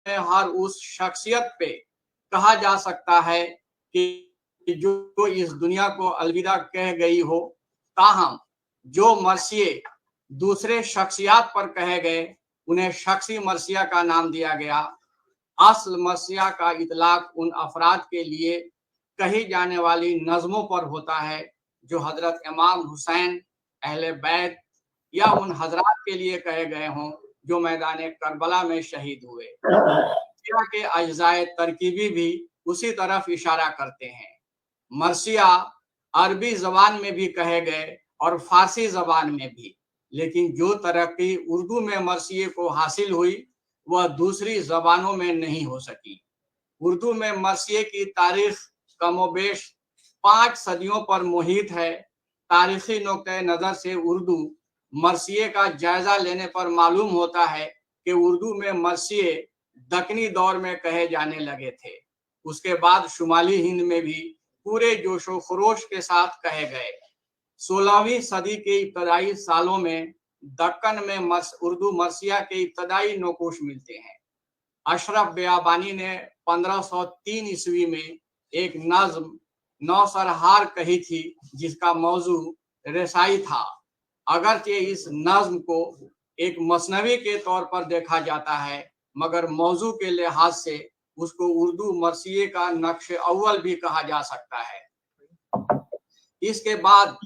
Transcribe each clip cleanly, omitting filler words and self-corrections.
हर उस शख्सियत पे कहा जा सकता है कि जो इस दुनिया को अलविदा कह गई हो, ताहम जो मरसिए दूसरे शख्सियात पर कहे गए उन्हें शख्सी मरसिया का नाम दिया गया। असल मरसिया का इतलाक उन अफराद के लिए कही जाने वाली नज़मों पर होता है जो हजरत इमाम हुसैन, अहले बैत या उन हजरात के लिए कहे गए हों जो मैदान करबला में शहीद हुए। मरसिया के अज्जाए तरकीबी भी उसी तरफ इशारा करते हैं। मरसिया अरबी जबान में भी कहे गए और फारसी जबान में भी, लेकिन जो तरक्की उर्दू में मरसिए को हासिल हुई वह दूसरी जबानों में नहीं हो सकी। उर्दू में मरसिए की तारीख कमोबेश 5 सदियों पर मुहित है। तारीखी नुक्ते नज़र से उर्दू मरसिए का जायजा लेने पर मालूम होता है कि उर्दू में मरसिए दक्कनी दौर में कहे जाने लगे थे। उसके बाद शुमाली हिंद में भी पूरे जोशो खरोश के साथ कहे गए। 16वीं सदी के इब्तदाई सालों में दक्कन में उर्दू मरसिया के इब्तदाई नकोश मिलते हैं। अशरफ बियाबानी ने 1503 ईस्वी में एक नज्म नौसरहार कही थी जिसका मौजू रसाई था। अगरचे इस नज्म को एक मसनवी के तौर पर देखा जाता है, मगर मौजू के लिहाज से उसको उर्दू मरसिए का नक्श अव्वल भी कहा जा सकता है। इसके बाद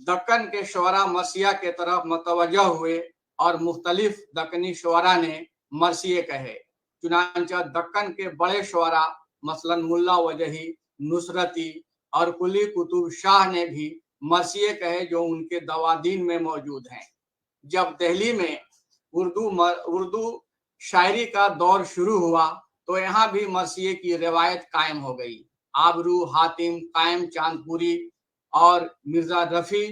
दक्कन के शुअरा मरसिया के तरफ मतवज्जह हुए और मुख्तलिफ दक्कनी शुअरा ने मरसिए कहे। चुनांचे दक्कन के बड़े शुअरा मसलन मुल्ला वजही, नुसरती और कुली कुतुब शाह ने भी मरसिए कहे जो उनके दवादीन में मौजूद हैं। जब दिल्ली में उर्दू शायरी का दौर शुरू हुआ तो यहाँ भी मरसिए की रिवायत कायम हो गई। आबरू, हातिम, कायम चांदपुरी और मिर्जा रफी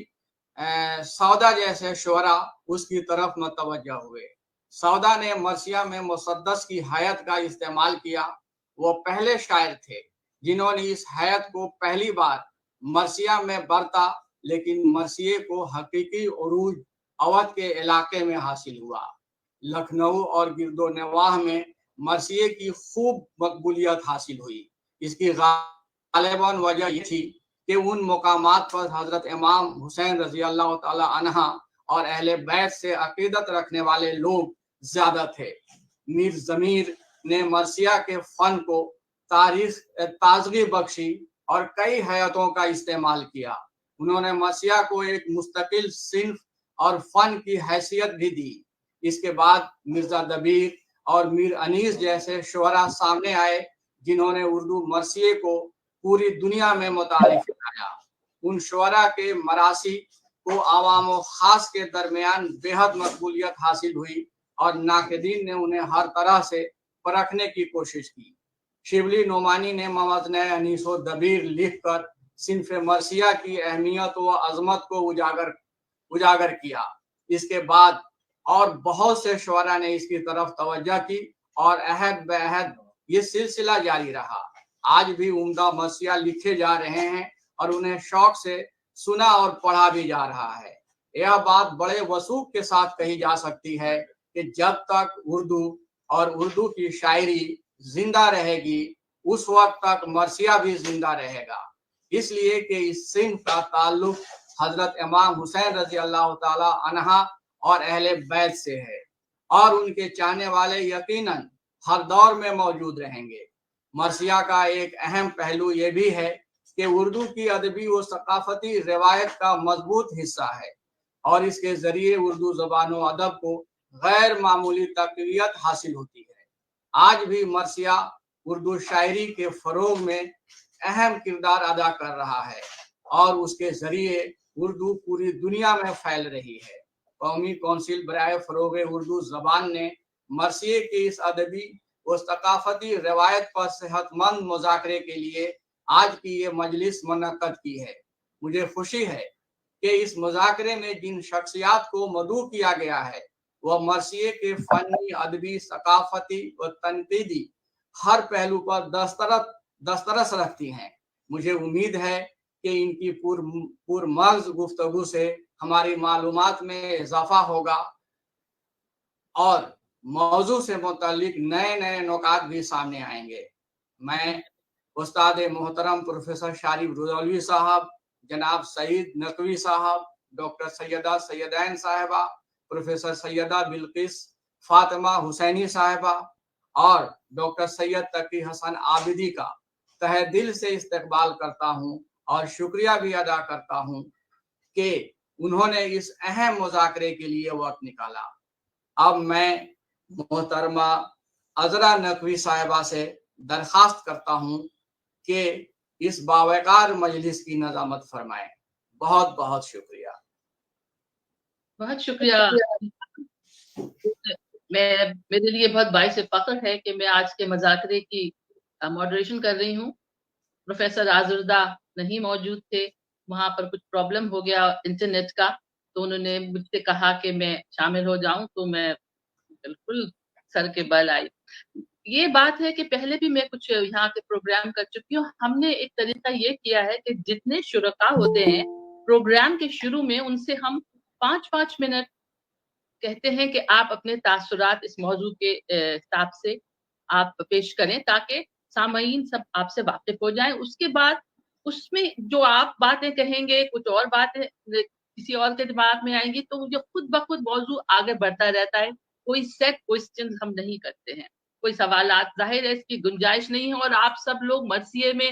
सौदा जैसे शुअरा उसकी तरफ मतवज्जह हुए। सौदा ने मरसिया में मुसद्दस की हैत का इस्तेमाल किया। वो पहले शायर थे जिन्होंने इस हैत को पहली बार मरसिया में बरता, लेकिन मरसिए को हकीकी उरूज अवध के इलाके में हासिल हुआ। लखनऊ और गिरदो नवाह में मरसिए की खूब मकबूलियत हासिल हुई। इसकी गालिबन वजह ये थी कि उन मुकामात पर हजरत इमाम हुसैन रजी अल्लाह ताला अन्हा और अहले बैत से अकीदत रखने वाले लोग ज्यादा थे। मीर जमीर ने मरसिया के फन को ताजगी बख्शी और कई हैतों का इस्तेमाल किया। उन्होंने मरसिया को एक मुस्तकिल सिन्फ और फन की हैसियत भी दी। इसके बाद मिर्जा दबीर और मीर अनीस जैसे शुअरा सामने आए जिन्होंने उर्दू मरसिए को पूरी दुनिया में मुतारिफ कराया। उन शुअरा के मरासी को आवाम व खास के दरमियान बेहद मकबूलियत हासिल हुई और नाकिदीन ने उन्हें हर तरह से परखने की कोशिश की। शिबली नोमानी ने मवज़न अनीस व दबीर लिखकर सिन्फ मरसिया की अहमियत व अजमत को उजागर किया। इसके बाद और बहुत से शुअरा ने इसकी तरफ तवज्जो की और अहद बेअहद ये सिलसिला जारी रहा। आज भी उम्दा मरसिया लिखे जा रहे हैं और उन्हें शौक से सुना और पढ़ा भी जा रहा है। यह बात बड़े वसूख के साथ कही जा सकती है कि जब तक उर्दू और उर्दू की शायरी जिंदा रहेगी उस वक्त तक मरसिया भी जिंदा रहेगा, इसलिए कि इस सिंह का ताल्लुक हजरत इमाम हुसैन रजी अल्लाह ताला अन्हा और अहले बैत से है और उनके चाहने वाले यकीनन हर दौर में मौजूद रहेंगे। मरसिया का एक अहम पहलू ये भी है कि उर्दू की अदबी व सकाफती रिवायत का मजबूत हिस्सा है और इसके जरिए उर्दू ज़बान व अदब को गैर मामूली तक़वियत हासिल होती है। आज भी मरसिया उर्दू शायरी के फरोग में अहम किरदार अदा कर रहा है और उसके जरिए उर्दू पूरी दुनिया में फैल रही है। कौमी कौंसिल बराए फरोग उर्दू ज़बान ने मरसिए की इस अदबी व सकाफती रिवायत पर सेहतमंद मुज़ाकरे के लिए आज की ये मजलिस मुनक्कद की है। मुझे खुशी है कि इस मुज़ाकरे में जिन शख्सियात को मदऊ किया गया है वह मरसिए के फनी, अदबी, सकाफती व तनकीदी हर पहलू पर दस्तरस रखती हैं। मुझे उम्मीद है कि इनकी पुरमग़ज़ गुफ्तगू से हमारी मालूमात में इजाफा होगा और موضوع سے متعلق نئے نئے نکات بھی سامنے آئیں گے. میں استاد محترم پروفیسر شارف رضولوی صاحب, جناب سعید نقوی صاحب, ڈاکٹر سیدہ سیدین صاحبہ, پروفیسر سیدہ بلقیس فاطمہ حسینی صاحبہ اور ڈاکٹر سید تقی حسن عابدی کا تہ دل سے استقبال کرتا ہوں اور شکریہ بھی ادا کرتا ہوں کہ انہوں نے اس اہم مذاکرے کے لیے وقت نکالا. اب میں محترمہ عذرا نقوی صاحبہ سے درخواست کرتا ہوں کہ اس باوقار مجلس کی نظامت فرمائیں. بہت بہت شکریہ. بہت شکریہ. میرے لیے بہت باعث فخر ہے کہ میں آج کے مذاکرے کی ماڈریشن کر رہی ہوں. پروفیسر آزردہ نہیں موجود تھے, وہاں پر کچھ پرابلم ہو گیا انٹرنیٹ کا, تو انہوں نے مجھ سے کہا کہ میں شامل ہو جاؤں, تو میں بالکل سر کے بل آئی. یہ بات ہے کہ پہلے بھی میں کچھ یہاں کے پروگرام کر چکی ہوں. ہم نے ایک طریقہ یہ کیا ہے کہ جتنے شرکاء ہوتے ہیں پروگرام کے شروع میں ان سے ہم 5 منٹ کہتے ہیں کہ آپ اپنے تاثرات اس موضوع کے حساب سے آپ پیش کریں تاکہ سامعین سب آپ سے واقف ہو جائیں. اس کے بعد اس میں جو آپ باتیں کہیں گے, کچھ اور باتیں کسی اور کے دماغ میں آئیں گی, تو جو خود بخود موضوع آگے بڑھتا رہتا ہے. کوئی سیٹ کوشچن ہم نہیں کرتے ہیں, کوئی سوالات, ظاہر ہے اس کی گنجائش نہیں ہے. اور آپ سب لوگ مرثیے میں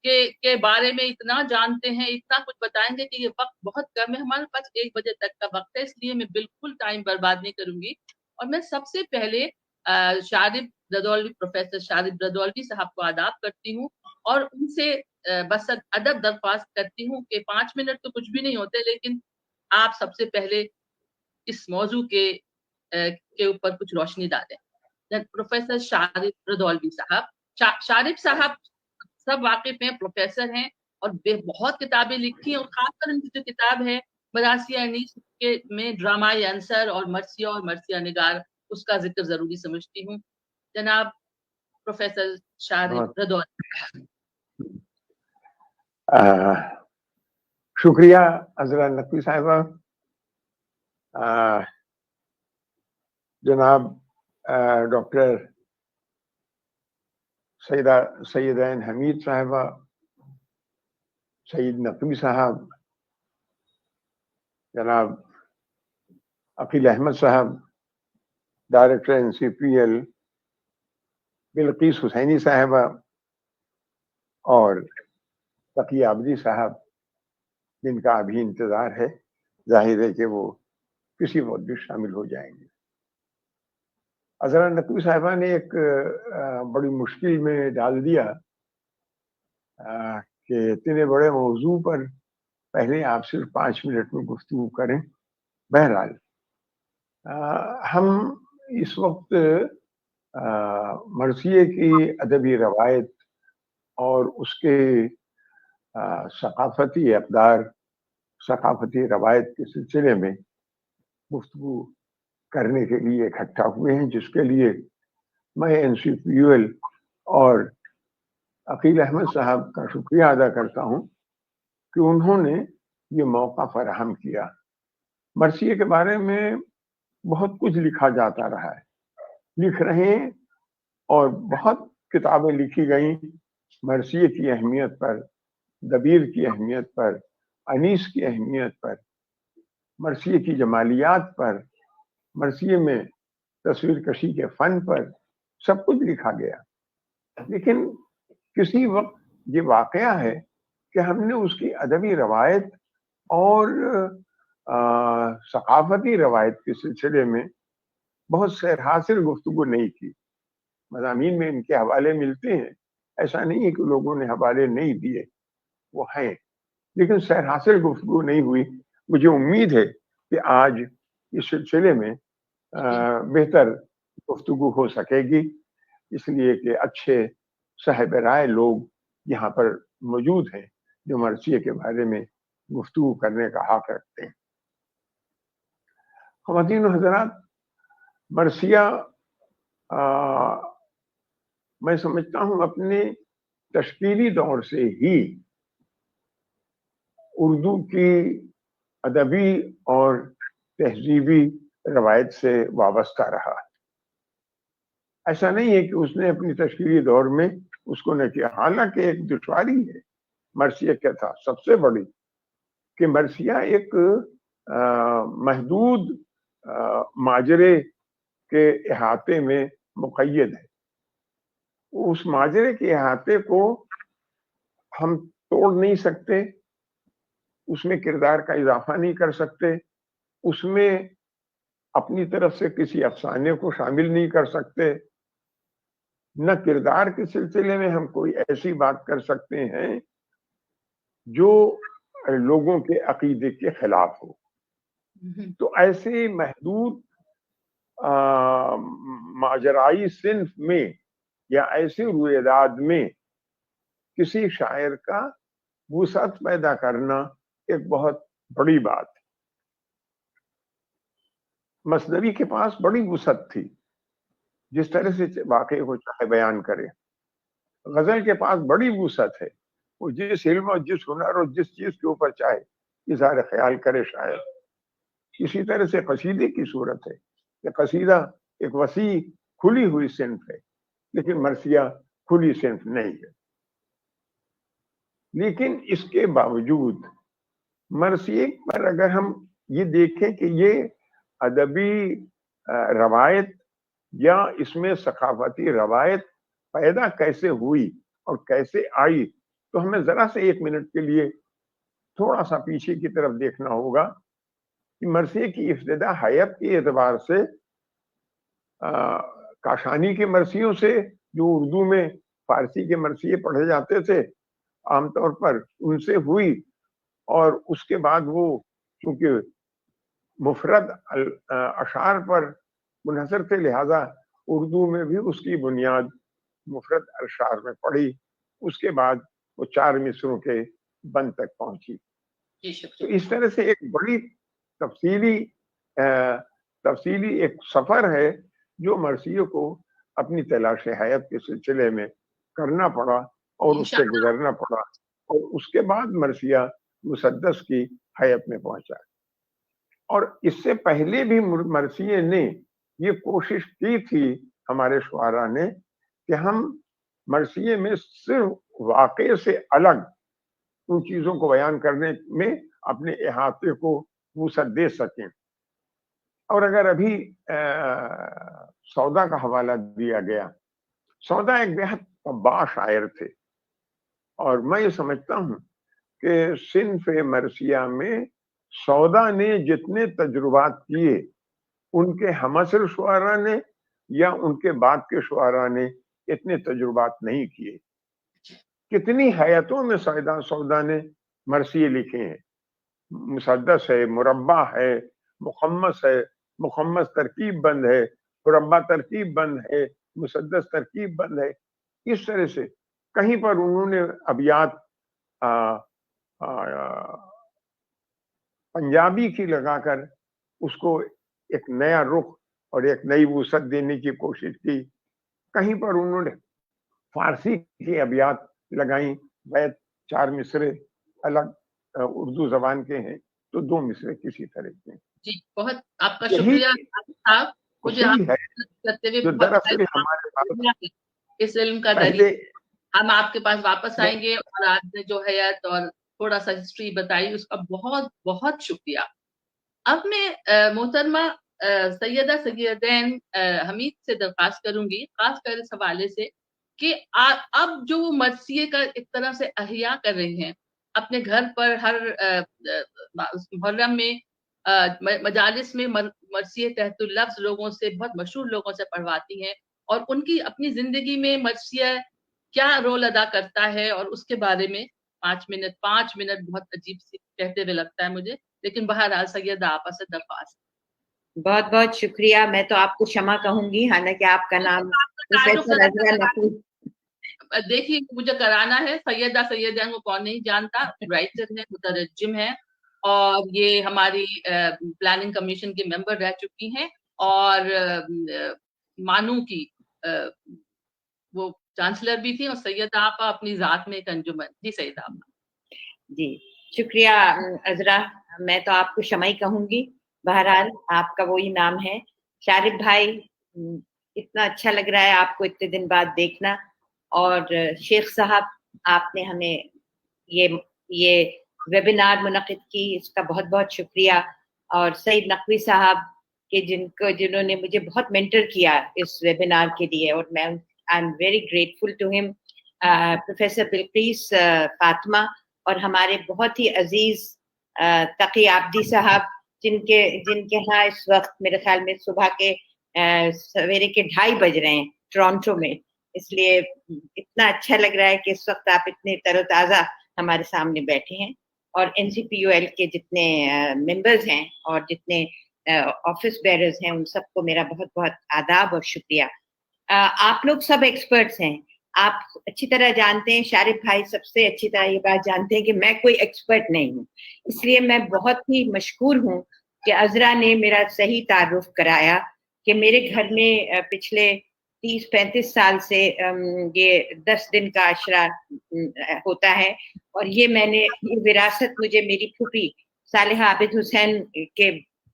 کے بارے میں اتنا جانتے ہیں, اتنا کچھ بتائیں گے کہ یہ وقت بہت کم ہے, ہمارے پاس 1 بجے تک کا وقت ہے, اس لیے میں بالکل ٹائم برباد نہیں کروں گی. اور میں سب سے پہلے شارف رضولوی, پروفیسر شارف رضولوی صاحب کو آداب کرتی ہوں اور ان سے بس ادب درخواست کرتی ہوں کہ 5 منٹ تو کچھ بھی نہیں ہوتے, لیکن آپ سب سے پہلے اس موضوع کے اوپر کچھ روشنی ڈالیں. پروفیسر شارف رضولوی صاحب. شارف صاحب سب واقف ہیں, پروفیسر ہیں اور بہت کتابیں لکھی ہیں, اور خاص کر ان کی جو کتاب ہے مرثیہ انیس کے میں ڈرامۂ عنصر اور مرثیہ نگار, اس کا ذکر ضروری سمجھتی ہوں. جناب پروفیسر شارف رضولوی. شکریہ عذرا نقوی صاحبہ. جناب ڈاکٹر سیدین حمید صاحبہ, سعید نقوی صاحب, جناب عقیل احمد صاحب, ڈائریکٹر NCPL بلقیس حسینی صاحبہ, اور تقی عابدی صاحب, جن کا ابھی انتظار ہے. ظاہر ہے کہ وہ کسی وقت بھی شامل ہو جائیں گے. عذرا نقوی صاحبہ نے ایک بڑی مشکل میں ڈال دیا کہ اتنے بڑے موضوع پر پہلے آپ صرف 5 منٹ میں گفتگو کریں. بہرحال ہم اس وقت مرثیے کی ادبی روایت اور اس کے ثقافتی اقدار, ثقافتی روایت کے سلسلے میں گفتگو کرنے کے لیے اکٹھا ہوئے ہیں, جس کے لیے میں NCPL اور عقیل احمد صاحب کا شکریہ ادا کرتا ہوں کہ انہوں نے یہ موقع فراہم کیا. مرثیے کے بارے میں بہت کچھ لکھا جاتا رہا ہے, لکھ رہے ہیں, اور بہت کتابیں لکھی گئیں مرثیے کی اہمیت پر, دبیر کی اہمیت پر, انیس کی اہمیت پر, مرثیے کی جمالیات پر, مرثیے میں تصویر کشی کے فن پر, سب کچھ لکھا گیا. لیکن کسی وقت یہ واقعہ ہے کہ ہم نے اس کی ادبی روایت اور ثقافتی روایت کے سلسلے میں بہت سیر حاصل گفتگو نہیں کی. مضامین میں ان کے حوالے ملتے ہیں, ایسا نہیں ہے کہ لوگوں نے حوالے نہیں دیے, وہ ہیں, لیکن سیر حاصل گفتگو نہیں ہوئی. مجھے امید ہے کہ آج اس سلسلے میں بہتر گفتگو ہو سکے گی, اس لیے کہ اچھے صاحب رائے لوگ یہاں پر موجود ہیں جو مرثیے کے بارے میں گفتگو کرنے کا حق رکھتے ہیں. خواتین و حضرات, مرثیہ میں سمجھتا ہوں اپنے تشکیلی دور سے ہی اردو کی ادبی اور تہذیبی روایت سے وابستہ رہا. ऐसा नहीं है कि उसने अपनी तशकीरी दौर में उसको न किया। हालांकि एक दुश्वारी है मर्सिया के साथ सबसे बड़ी कि मर्सिया एक महदूद माजरे के इहाते में मुक़य्यद है। उस माजरे के इहाते को हम तोड़ नहीं सकते, उसमें किरदार का इजाफा नहीं कर सकते, उसमें अपनी तरफ से किसी अफसाने को शामिल नहीं कर सकते, न किरदार के सिलसिले में हम कोई ऐसी बात कर सकते हैं जो लोगों के अकीदे के खिलाफ हो। तो ऐसे महदूद माजराई सिन्फ में या ऐसे रुएदाद में किसी शायर का वुसअत पैदा करना एक बहुत बड़ी बात है। मसनवी के पास बड़ी वुसअत थी, जिस तरह से वाक़े को चाहे बयान करे। गजल के पास बड़ी वुसअत है, वो जिस इल्म और जिस हुनर और जिस चीज के ऊपर चाहे इज़हार ख्याल करे शायर। इसी तरह से कसीदे की सूरत है कि कसीदा एक वसी खुली हुई सिन्फ है, लेकिन मर्सिया खुली सिन्फ नहीं है। लेकिन इसके बावजूद मर्सिये पर अगर हम ये देखें कि ये अदबी रवायत या इसमें सकाफती रवायत पैदा कैसे हुई और कैसे आई, तो हमें जरा से 1 मिनट के लिए थोड़ा सा पीछे की तरफ देखना होगा कि मर्सिये की इब्तिदा हयात के एतबार से काशानी के मर्सियों से, जो उर्दू में फारसी के मर्सिये पढ़े जाते थे आमतौर पर, उनसे हुई। और उसके बाद वो चूंकि मुफरद अशार पर मुनहसर थे, लिहाजा उर्दू में भी उसकी बुनियाद मुफरद अशार में पड़ी। उसके बाद वो 4 मिसरों के बंद तक पहुंची। तो इस तरह से एक बड़ी तफसीली एक सफर है जो मर्सियों को अपनी तलाश हयात के सिलसिले में करना पड़ा और उससे गुजरना पड़ा, और उसके बाद मर्सिया मुसद्दस की हयात में पहुंचा। और इससे पहले भी मर्सिये ने ये कोशिश की थी, हमारे शुआरा ने, कि हम मर्सिये में सिर्फ वाक़े से अलग उन चीजों को बयान करने में अपने इहाते को वुसअत दे सकें। और अगर अभी सौदा का हवाला दिया गया, सौदा एक बेहद तब्बा शायर थे, और मैं ये समझता हूँ कि सिन्फ मर्सिया में सौदा ने जितने तजुर्बात किए, उनके हमअसर शुआरा ने या उनके बाद के शुआरा ने इतने तजुर्बात नहीं किए। कितनी हयातों में सौदा ने मर्सिये लिखे हैं। मुसद्दस है, मुरब्बा है, मुखम्मस है, मुखम्मस तरकीब बंद है, मुरब्बा तरकीब बंद है, मुसद्दस तरकीब बंद है। इस तरह से कहीं पर उन्होंने अबियात पंजाबी की लगाकर उसको एक नया रुख और एक नई वुसअत देने की कोशिश की। कहीं पर उन्होंने फारसी की अबियात लगाई, बैत 4 मिसरे अलग उर्दू जबान के हैं, तो 2 मिसरे किसी तरह के हैं। जी, बहुत आपका शुक्रिया साहब, मुझे करते हुए दरअसल हमारे पास इस इल्म का दलील। हम आपके पास वापस आएंगे, और आपने जो हयात और थोड़ा सा हिस्ट्री बताई उसका बहुत बहुत शुक्रिया। अब मैं मोहतरमा सैयदा सैयदैन हमीद से दरख्वास्त करूंगी, खासकर इस हवाले से कि अब जो वो मर्सिये का एक तरह से अहिया कर रहे हैं अपने घर पर, हर मुहर्रम में मजालिस में मर्सिये तहतुल लफ्ज लोगों से, बहुत मशहूर लोगों से पढ़वाती हैं, और उनकी अपनी जिंदगी में मर्सिया क्या रोल अदा करता है, और उसके बारे में 5 मिनट बहुत अजीब सी कहते हुए लगता है मुझे, लेकिन बहरहाल सैयदा आपा से दरख्वास्त। बहुत बहुत शुक्रिया। मैं तो आपको क्षमा कहूंगी, हालांकि आपका नाम प्रोफेसर अज़रा नकवी। देखिए, मुझे कराना है, सैयदा सैयदा को कौन नहीं जानता, राइटर है, मुतरज्जिम है, और ये हमारी प्लानिंग कमीशन के मेंबर रह चुकी हैं, और मानू की वो चांसलर भी थी, और सैयदा आपा अपनी जात में एक अंजुमन। जी सैयदा आपा। जी शुक्रिया अज़रा, मैं तो आपको क्षमा ही कहूंगी, बहरहाल आपका वही नाम है। शारिब भाई, اتنا اچھا لگ رہا ہے آپ کو اتنے دن بعد دیکھنا. اور شیخ صاحب آپ نے ہمیں یہ ویبینار منعقد کی, اس کا بہت بہت شکریہ. اور سعید نقوی صاحب کہ جنہوں نے مجھے بہت مینٹر کیا اس ویبینار کے لیے, اور میں I am very grateful to him. Professor Bilqis Fatima اور ہمارے بہت ہی عزیز تقی عابدی صاحب جن کے ہاں اس وقت میرے خیال میں صبح کے سویرے کے 2:30 بج رہے ہیں ٹورانٹو میں, اس لیے اتنا اچھا لگ رہا ہے کہ اس وقت آپ اتنے تر و تازہ ہمارے سامنے بیٹھے ہیں. اور NCPUL کے جتنے ممبرز ہیں اور جتنے آفس بیررز ہیں ان سب کو میرا بہت بہت آداب اور شکریہ. آپ لوگ سب ایکسپرٹس ہیں, آپ اچھی طرح جانتے ہیں, شارف بھائی سب سے اچھی طرح یہ بات جانتے ہیں کہ میں کوئی ایکسپرٹ نہیں ہوں. اس لیے میں بہت ہی مشکور ہوں کہ عذرا نے میرا صحیح تعارف کرایا کہ میرے گھر میں پچھلے 30-35 سال سے یہ 10 دن کا عشرہ ہوتا ہے, اور یہ وراثت مجھے میری پھوپھی صالحہ عابد حسین کے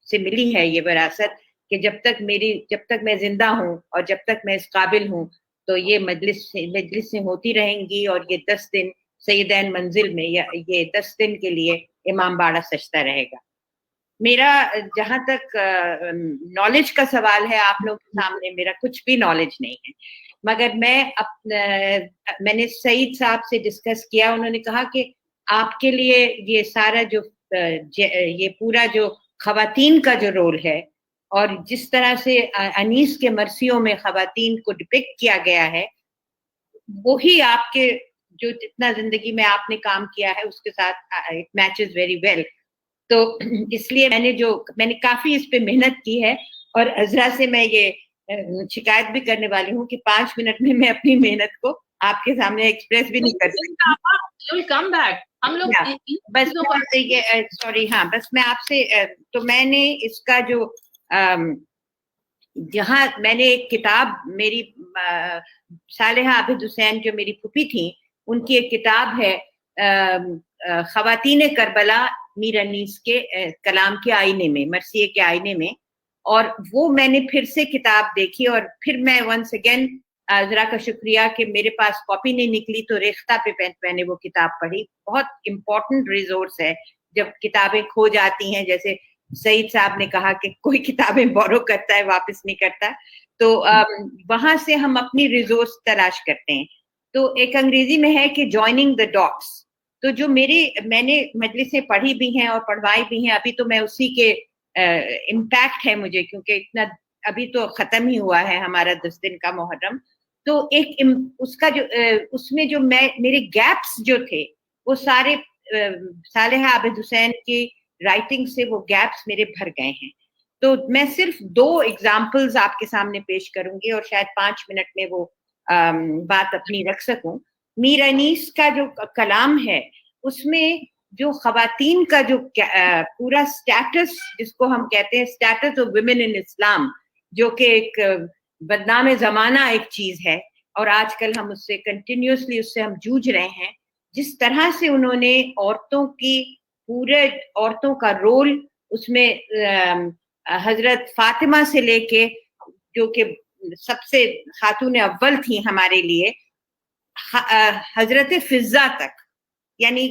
سے ملی ہے. یہ وراثت کہ جب تک میں زندہ ہوں اور جب تک میں اس قابل ہوں تو یہ مجلسیں ہوتی رہیں گی, اور یہ 10 دن سیدین منزل میں یہ 10 دن کے لیے امام باڑہ سجتا رہے گا. میرا جہاں تک نالج کا سوال ہے, آپ لوگوں کے سامنے میرا کچھ بھی نالج نہیں ہے, مگر میں نے سعید صاحب سے ڈسکس کیا. انہوں نے کہا کہ آپ کے لیے یہ سارا یہ پورا جو خواتین کا جو رول ہے اور جس طرح سے انیس کے مرثیوں میں خواتین کو ڈپکٹ کیا گیا ہے, وہی آپ کے جو جتنا زندگی میں آپ نے کام کیا ہے اس کے ساتھ اٹ میچز ویری ویل. تو اس لیے میں نے کافی اس پہ محنت کی ہے, اور عذرا سے میں یہ شکایت بھی کرنے والی ہوں کہ 5 منٹ میں اپنی محنت کو آپ کے سامنے ایکسپریس بھی نہیں کر سکتی. ہم لوگ بس سوری, ہاں بس میں آپ سے تو میں نے اس کا جو جہاں میں نے ایک کتاب میری صالحہ عابد حسین جو میری پھوپھی تھیں ان کی ایک کتاب ہے خواتین کربلا میر انیس کے کلام کے آئینے میں, مرثیے کے آئینے میں, اور وہ میں نے پھر سے کتاب دیکھی اور پھر میں ونس اگین ذرا کا شکریہ کہ میرے پاس کاپی نہیں نکلی تو ریختہ پہ میں نے وہ کتاب پڑھی. بہت امپورٹنٹ ریسورس ہے جب کتابیں کھو جاتی ہیں, جیسے سعید صاحب نے کہا کہ کوئی کتابیں بورو کرتا ہے واپس نہیں کرتا, تو وہاں سے ہم اپنی ریسورس تلاش کرتے ہیں. تو ایک انگریزی میں ہے کہ جوائننگ دا ڈاٹس. تو جو میں نے مجلسیں پڑھی بھی ہیں اور پڑھوائی بھی ہیں, ابھی تو میں اسی کے امپیکٹ ہے مجھے, کیونکہ اتنا ابھی تو ختم ہی ہوا ہے ہمارا 10 دن کا محرم. تو ایک اس کا جو اس میں جو میرے گیپس جو تھے وہ سارے صالحہ عابد حسین کی رائٹنگ سے وہ گیپس میرے بھر گئے ہیں. تو میں صرف 2 ایگزامپلز آپ کے سامنے پیش کروں گی اور شاید 5 منٹ میں وہ بات اپنی رکھ سکوں. میر انیس کا جو کلام ہے اس میں جو خواتین کا جو پورا سٹیٹس جس کو ہم کہتے ہیں سٹیٹس آف ویمن ان اسلام, جو کہ ایک بدنام زمانہ ایک چیز ہے, اور آج کل ہم اس سے کنٹینیوسلی اس سے ہم جوجھ رہے ہیں. جس طرح سے انہوں نے عورتوں کا رول اس میں حضرت فاطمہ سے لے کے جو کہ سب سے خاتون اول تھی ہمارے لیے, حضرت فضہ تک, یعنی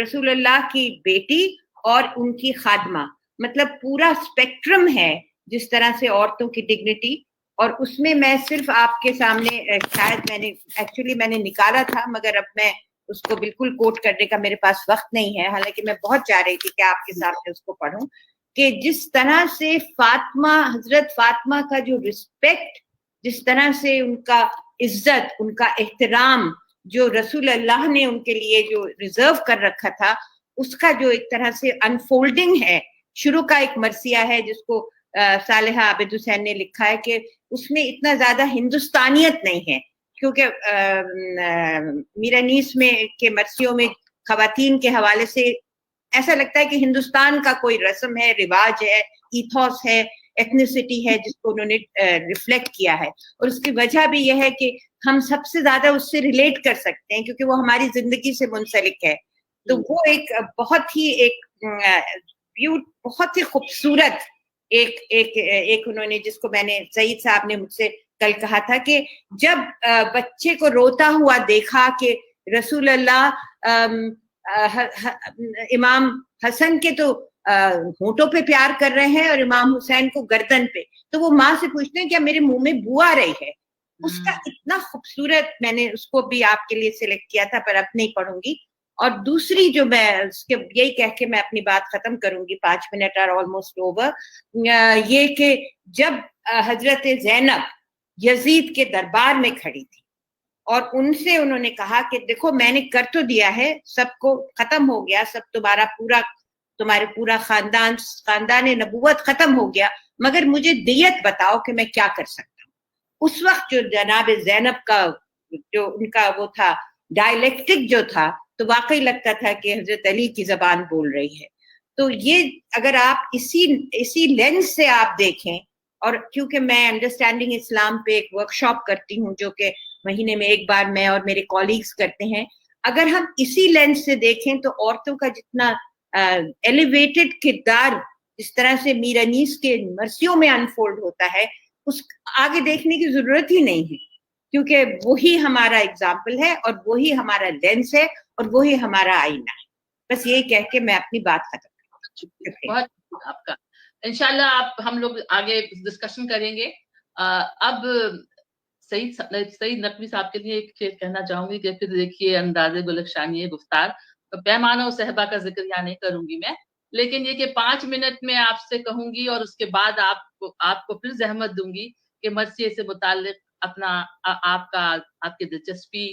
رسول اللہ کی بیٹی اور ان کی خادمہ, مطلب پورا اسپیکٹرم ہے جس طرح سے عورتوں کی ڈگنیٹی. اور اس میں صرف آپ کے سامنے شاید میں نے نکالا تھا, مگر اب میں اس کو بالکل کوٹ کرنے کا میرے پاس وقت نہیں ہے, حالانکہ میں بہت چاہ رہی تھی کہ آپ کے سامنے اس کو پڑھوں, کہ جس طرح سے حضرت فاطمہ کا جو رسپیکٹ, جس طرح سے ان کا عزت, ان کا احترام جو رسول اللہ نے ان کے لیے جو ریزرو کر رکھا تھا, اس کا جو ایک طرح سے انفولڈنگ ہے. شروع کا ایک مرثیہ ہے جس کو صالحہ عابد حسین نے لکھا ہے کہ اس میں اتنا زیادہ ہندوستانیت نہیں ہے, کیونکہ میر انیس میں کے مرثیوں میں خواتین کے حوالے سے ایسا لگتا ہے کہ ہندوستان کا کوئی رسم ہے, رواج ہے, ایتھوس ہے, ایتھنیسٹی ہے جس کو انہوں نے ریفلیکٹ کیا ہے. اور اس کی وجہ بھی یہ ہے کہ ہم سب سے زیادہ اس سے ریلیٹ کر سکتے ہیں کیونکہ وہ ہماری زندگی سے منسلک ہے. تو وہ ایک بہت ہی خوبصورت ایک انہوں نے, جس کو میں نے سعید صاحب نے مجھ سے कल कहा था कि जब बच्चे को रोता हुआ देखा कि रसूल अल्लाह इमाम हसन के तो होठों पे प्यार कर रहे हैं और इमाम हुसैन को गर्दन पे, तो वो माँ से पूछते हैं क्या मेरे मुंह में बू आ रही है। उसका इतना खूबसूरत, मैंने उसको भी आपके लिए सिलेक्ट किया था पर अब नहीं पढ़ूंगी। और दूसरी जो मैं उसके यही कह के मैं अपनी बात खत्म करूंगी, 5 मिनट आर ऑलमोस्ट ओवर, ये कि जब हजरत ज़ैनब यजीद के दरबार में खड़ी थी और उनसे उन्होंने कहा कि देखो मैंने कर तो दिया है, सबको खत्म हो गया, सब तुम्हारे पूरा खानदान नबूवत खत्म हो गया, मगर मुझे दियत बताओ कि मैं क्या कर सकता हूँ। उस वक्त जो जनाब ज़ैनब का जो उनका वो था डायलेक्टिक जो था, तो वाकई लगता था कि हजरत अली की जबान बोल रही है। तो ये अगर आप इसी लेंस से आप देखें, और क्योंकि मैं अंडरस्टैंडिंग इस्लाम पे एक वर्कशॉप करती हूँ जो कि महीने में एक बार मैं और मेरे कॉलीग्स करते हैं, अगर हम इसी लेंस से देखें तो औरतों का जितना एलिवेटेड किरदार जिस तरह से मीर अनीस के मर्सियों में अनफोल्ड होता है, उस आगे देखने की जरूरत ही नहीं है, क्योंकि वही हमारा एग्जाम्पल है और वही हमारा लेंस है और वही हमारा आईना है। बस यही कह के मैं अपनी बात खत्म करती हूँ। बहुत आपका, इंशाल्लाह आप हम लोग आगे डिस्कशन करेंगे। अब सईद नकवी साहब के लिए एक चीज कहना चाहूंगी कि फिर देखिए अंदाज़े गुलशानी गुफ्तार, पैमाना और सहबा का जिक्र यहाँ नहीं करूंगी मैं, लेकिन ये कि 5 मिनट में आपसे कहूंगी और उसके बाद आपको फिर जहमत दूंगी कि मर्सिये से मुताल्लिक अपना आपकी दिलचस्पी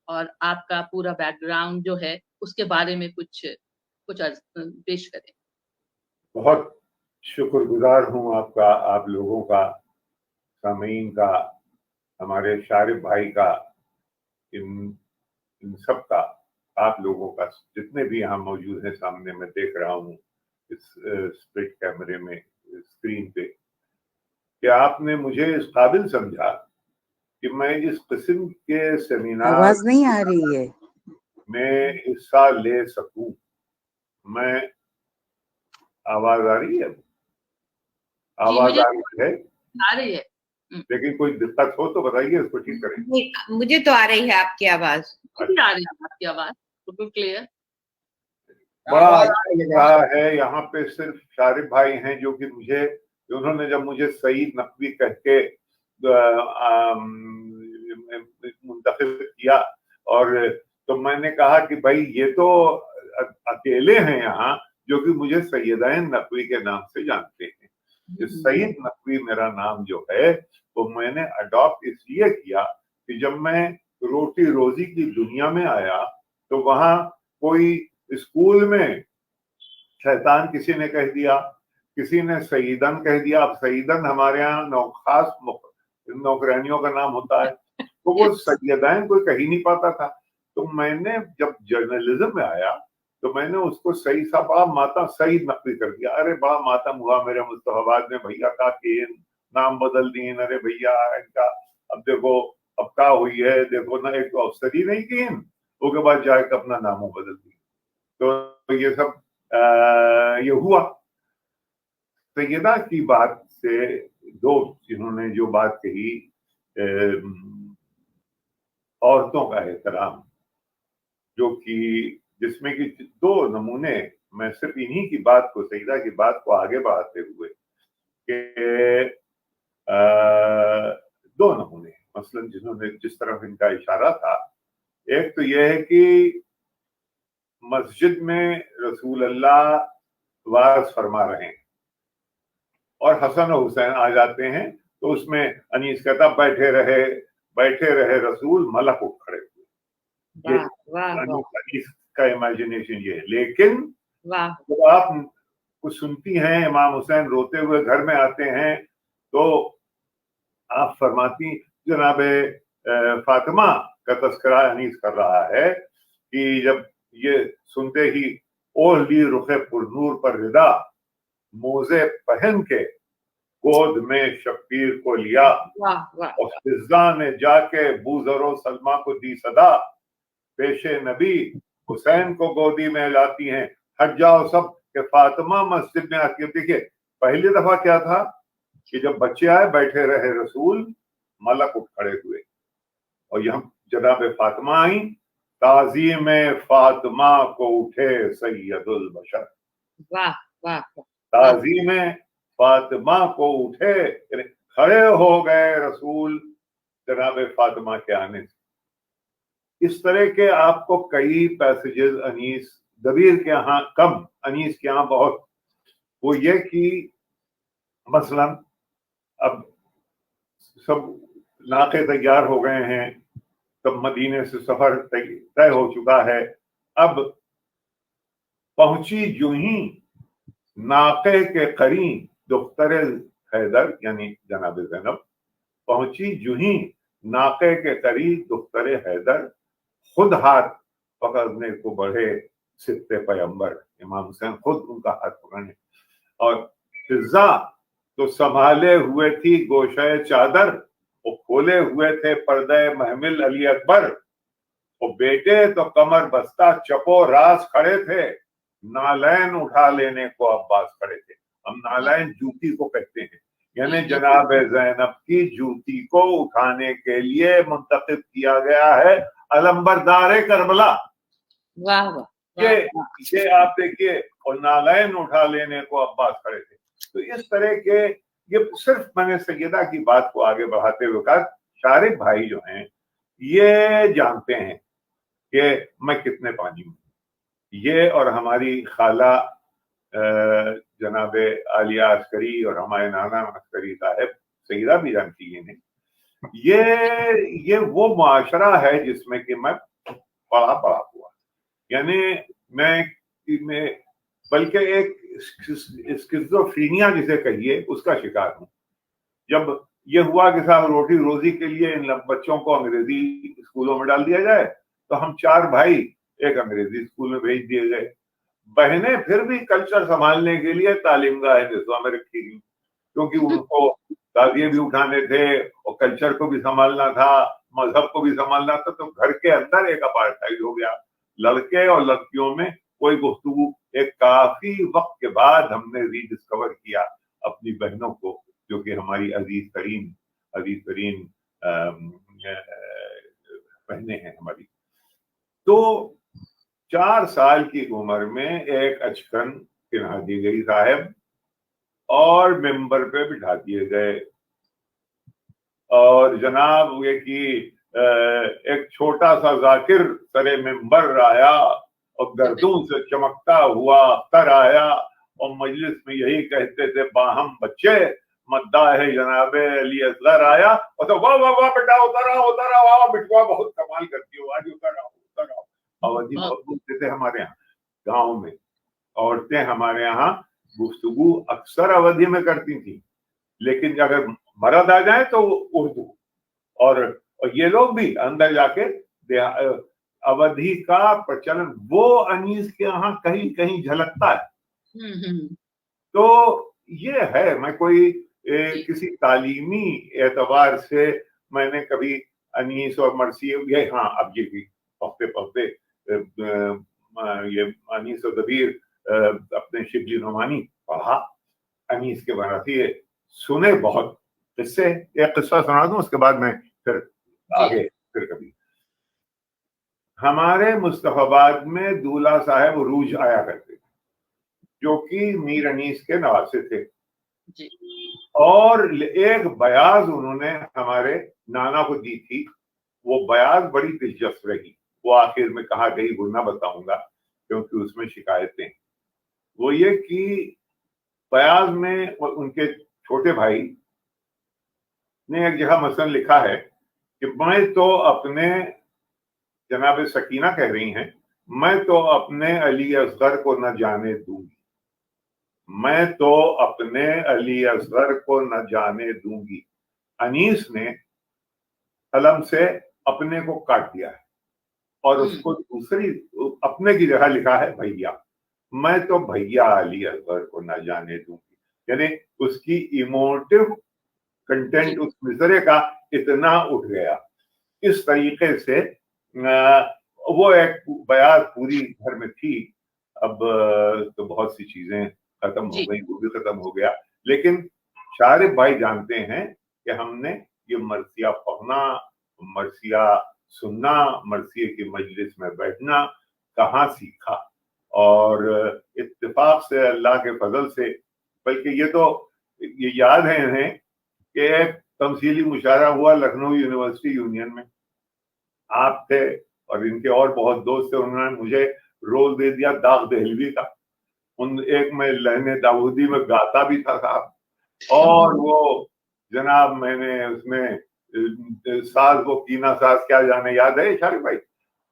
और आपका पूरा बैकग्राउंड जो है उसके बारे में कुछ पेश करें। बहुत शुक्रगुजार हूँ आपका, आप लोगों का, सामीन का, हमारे शारिफ भाई का, इन सब का, आप लोगों का, जितने भी यहाँ मौजूद हैं। सामने मैं देख रहा हूँ इस स्प्लिट कैमरे में, स्क्रीन पे, कि आपने मुझे इस काबिल समझा कि मैं इस किस्म के सेमिनार आवाज नहीं आ रही है में हिस्सा ले सकूं। मैं आवाज आ रही है? आवाज आ रही है, लेकिन कोई दिक्कत हो तो बताइए, उसको ठीक करें। मुझे तो आ रही है आपकी आवाज। आ रही है आपकी आवाज बिल्कुल क्लियर। बड़ा अच्छा लग रहा है। यहाँ पे सिर्फ शारिफ भाई हैं जो कि उन्होंने जब मुझे सईद नकवी कह के मुंतखब किया, और तो मैंने कहा कि भाई ये तो अकेले हैं यहाँ जो कि मुझे सैयदाइन नकवी के नाम से जानते हैं। सईद नकवी मेरा नाम जो है वो मैंने अडॉप्ट इसलिए किया कि जब मैं रोटी रोजी की दुनिया में आया तो वहां कोई स्कूल में शैतान किसी ने कह दिया, किसी ने सईदन कह दिया। अब सईदन हमारे यहाँ खास नौकरानियों का नाम होता है, तो वो सैयदाइन कोई कह ही नहीं पाता था। तो मैंने जब जर्नलिज्म में आया तो मैंने उसको सही सा बड़ा माता सईद नकवी कर दिया। अरे बड़ा मातम हुआ मेरे मुस्तफाबाद में, भैया का के नाम बदल दिए, अरे भैया इनका अब देखो अब क्या हुई है, देखो ना, एक तो अफसर ही नहीं की, उसके बाद जाके अपना नामों बदल दिए। तो ये सब ये हुआ। सैयदा की बात से जिन्होंने जो बात कही, औरतों का एहतराम, जो कि जिसमें कि 2 नमूने, मैं सिर्फ इन्हीं की बात को, सईदा की बात को आगे बढ़ाते हुए कि 2 नमूने मसलन जिन्होंने जिस तरफ इनका इशारा था, एक तो यह है कि मस्जिद में रसूल अल्लाह वाज फरमा रहे हैं और हसन और हुसैन आ जाते हैं, तो उसमें अनीस कहता बैठे रहे रसूल, मलक उठ खड़े हुए। ये अनीस का इमेजिनेशन ये है। लेकिन जब आप कुछ सुनती हैं, इमाम हुसैन रोते हुए घर में आते हैं, तो आप फरमाती, जनाब फातिमा का तस्करा अनीस कर रहा है कि जब ये सुनते ही ओढ़ ली रुखे पुरनूर पर रिदा, मोजे पहन के गोद में शब्बीर को लिया, और फिजा ने जाके बूजरो सलमा को दी सदा, पेशे नबी हुसैन को गोदी में लाती हैं, हट जाओ सब के फातिमा मस्जिद में आती है। देखिए, पहली दफा क्या था कि जब बच्चे आए बैठे रहे रसूल, मलक उठ खड़े हुए और यहाँ जनाब फातिमा आई, ताज़ीम फातिमा को उठे सैयदुल बशर। वाह वाह वाह। ताज़ीम फातिमा को उठे, खड़े हो गए रसूल जनाब फातिमा के आने से। इस तरह के आपको कई पैसेजेस अनीस दबीर के यहाँ कम, अनीस के यहाँ बहुत। वो ये कि मसलन अब सब नाके तैयार हो गए हैं, तब मदीने से सफर तय हो चुका है। अब पहुंची जो ही नाके के करीब दुख्तर हैदर यानी जनाब ज़ैनब पहुंची, जो ही नाके के करीब दुख्तर हैदर खुद हाथ पकड़ने को बढ़े सित्ते पैगंबर इमाम हुसैन खुद उनका हाथ पकड़ने, और फिजा तो संभाले हुए थी गोशे चादर, वो खोले हुए थे पर्दे महमिल अली अकबर, वो बेटे तो कमर बस्ता चपो रास खड़े थे, नालैन उठा लेने को अब्बास खड़े थे। हम नालैन जूती को कहते हैं, यानी जनाब ज़ैनब की जूती को उठाने के लिए मुंतखब किया गया है अलंबरदार करबला। वाह वाह। ये आप देखिए, और नालैन उठा लेने को अब्बास खड़े थे। तो इस तरह के, ये सिर्फ मैंने सैयदा की बात को आगे बढ़ाते हुए कहा, शारिक भाई जो हैं ये जानते हैं कि मैं कितने पानी हूँ। ये और हमारी खाला जनाब आलिया अस्करी और हमारे नाना अस्करी साहब, सैयदा भी जानती है इन्हें। ये वो मुआशरा है जिसमें कि मैं पढ़ा हुआ, यानी मैं बल्कि एक स्किज़ोफ्रेनिया जिसे कहिए उसका शिकार हूँ। जब ये हुआ कि साहब रोटी रोजी के लिए इन बच्चों को अंग्रेजी स्कूलों में डाल दिया जाए, तो हम 4 भाई एक अंग्रेजी स्कूल में भेज दिए गए। बहनें फिर भी कल्चर संभालने के लिए तालीमगाह निस्वा में रखी गई, क्योंकि उनको ताजिए भी उठाने थे और कल्चर को भी संभालना था, मजहब को भी संभालना था। तो घर के अंदर एक अपार्टाइड हो गया, लड़के और लड़कियों में कोई गुफ्तगू। एक काफी वक्त के बाद हमने रीडिस्कवर किया अपनी बहनों को, जो कि हमारी अजीज तरीन बहनें हैं हमारी। तो 4 साल की उम्र में एक अचकन पिन्हा दी गई साहब और मिंबर पे बिठा दिए गए, और जनाब ये कि एक छोटा सा जाकिर सरे मिंबर आया और गर्दों से चमकता हुआ अख्तर आया और मजलिस में यही कहते थे, बाहम बच्चे मद्दा है जनाबे अली असगर आया। और तो वाह वाह वाह बेटा उतर आओ वाह बिटवा बहुत कमाल करती हो, आज उतर आओ। अवधि बहुत बोलते थे हमारे यहाँ गाँव में, औरतें हमारे यहाँ गुफ्तगू अक्सर अवधि में करती थी, लेकिन अगर मर्द आ जाए तो उर्दू। और ये लोग भी अंदर जाके अवधि का प्रचलन वो अनीस के यहाँ कहीं कहीं झलकता है। तो ये है, मैं कोई किसी तालीमी एतबार से मैंने कभी अनीस और मरसी ये, हाँ अब ये भी पढ़ते ये अनीस और दबीर अपने शिबली नुमानी पढ़ा, अनीस के बनाती सुने बहुत किस्से। एक किस्सा सुना दूं, उसके बाद मैं फिर आगे फिर कभी। हमारे मुस्तफाबाद में दूल्हा साहब रूज आया करते थे, जो कि मीर अनीस के नवासे थे जी। और एक बयाज उन्होंने हमारे नाना को दी थी। वो बयाज बड़ी दिलचस्प रही, वो आखिर में कहा गई वो ना बताऊंगा क्योंकि उसमें शिकायतें। वो ये कि बयाज में उनके छोटे भाई ने एक जगह मसलन लिखा है कि मैं तो अपने, जनाब सकीना कह रही हैं, मैं तो अपने अली असगर को न जाने दूंगी, मैं तो अपने अली असगर को न जाने दूंगी। अनीस ने कलम से अपने को काट दिया है और उसको दूसरी अपने की जगह लिखा है भैया, मैं तो भैया अली असगर को न जाने दूंगी। यानी उसकी इमोटिव कंटेंट उस मिसरे का इतना उठ गया। इस तरीके से वो एक बयान पूरी घर में थी। अब तो बहुत सी चीजें खत्म हो गई, वो भी खत्म हो गया, लेकिन शारिफ भाई जानते हैं कि हमने ये मरसिया पढ़ना, मरसिया सुनना, मरसिए की मजलिस में बैठना कहाँ सीखा। और इत्तेफाक से अल्लाह के फजल से, बल्कि ये याद है इन्हें कि एक तमसीली मुशायरा हुआ लखनऊ यूनिवर्सिटी यूनियन में, आप थे और इनके और बहुत दोस्त थे, उन्होंने मुझे रोल दे दिया दाग दहलवी का। एक में लहने दाऊदी में गाता भी था साहब, और वो जनाब मैंने उसमें साज, वो कीना साज क्या जाने, याद है शारिफ भाई?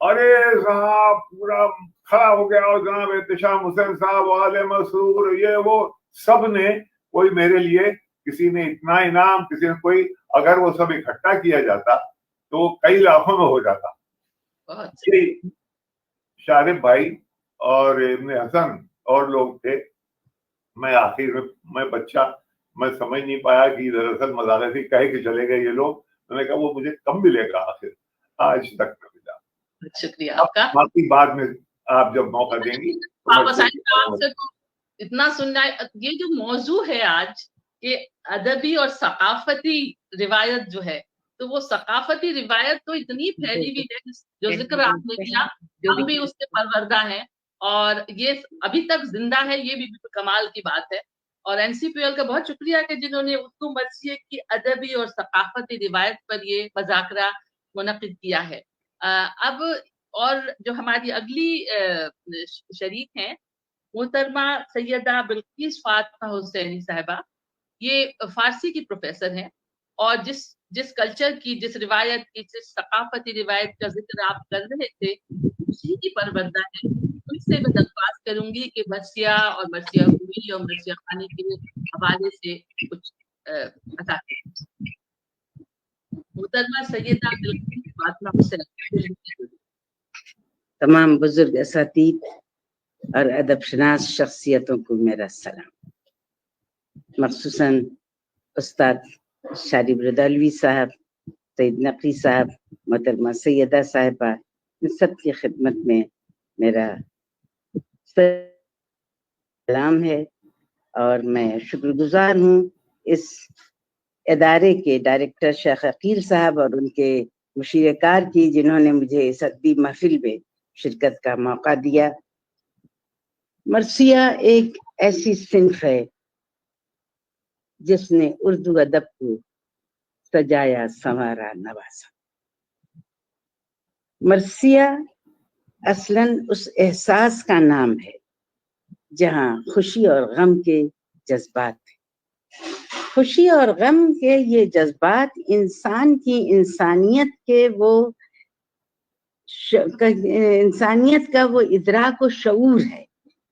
अरे साहब पूरा खड़ा हो गया, और जनाब एहतशाम हुसैन साहब, वाले मसरूर, ये वो सब ने, कोई मेरे लिए, किसी ने इतना इनाम, किसी ने कोई, अगर वो सब इकट्ठा किया जाता तो कई लाखों में हो जाता। शारिफ भाई और इब्ने हसन और लोग थे। मैं आखिर में, मैं बच्चा, मैं समझ नहीं पाया कि दरअसल मजाकती कहे कि चले गए ये लोग। मैंने कहा वो मुझे कम मिलेगा, आखिर आज तक न मिला। शुक्रिया आपका। बाकी बाद में आप जब मौका देंगी वापस आएंगे आपसे। तो इतना सुनना, ये जो मौजू है आज के अदबी और सकाफती रिवायत जो है, तो वो सकाफती रिवायत तो इतनी फैली हुई है, जो जिक्र आपने किया, हम भी उससे परवरदा हैं और ये अभी तक जिंदा है, ये भी कमाल की बात है। और एनसीपीएल का बहुत शुक्रिया कि जिन्होंने उर्दू मरसिए की अदबी और सकाफती रिवायत पर ये मजाकरा मुनक़िद किया है। अब और जो हमारी अगली शरीक हैं मोहतरमा सैयदा बिल्किस फातिमा हुसैनी साहिबा, ये फारसी की प्रोफेसर हैं और जिस कल्चर की, जिस रिवायत की, जिस सकाफती रिवायत का जिक्र आप कर रहे थे, उसी की परवरदा है। उनसे मैं दरख्वास्त करूंगी कि मरसिया और मरसिया हुई और मरसिया खानी के हवाले से कुछ बता दें। मोहतरमा सैयदा बिल्किस फातिमा हुसैनी। तमाम बुजुर्ग असातीद और अदबशनास शख्सियतों को मेरा सलाम, मखसूसन उस्ताद शारिब रदालवी साहब, सईद नकवी साहब, मोहतरमा सैयदा साहिबा, इन सब की खिदमत में मेरा सलाम है। और मैं शुक्रगुजार हूँ इस इदारे के डायरेक्टर शेख अकील साहब और उनके मुशीरकार की, जिन्होंने मुझे इस अदबी महफिल में शिरकत का मौका दिया। मरसिया एक ऐसी सिंफ है जिसने उर्दू अदब को सजाया, संवारा, नवाजा। मरसिया असलन उस एहसास का नाम है जहाँ खुशी और गम के जज्बात हैं। खुशी और गम के ये जज्बात इंसान की इंसानियत के वो इंसानियत का वो इदराक व शऊर है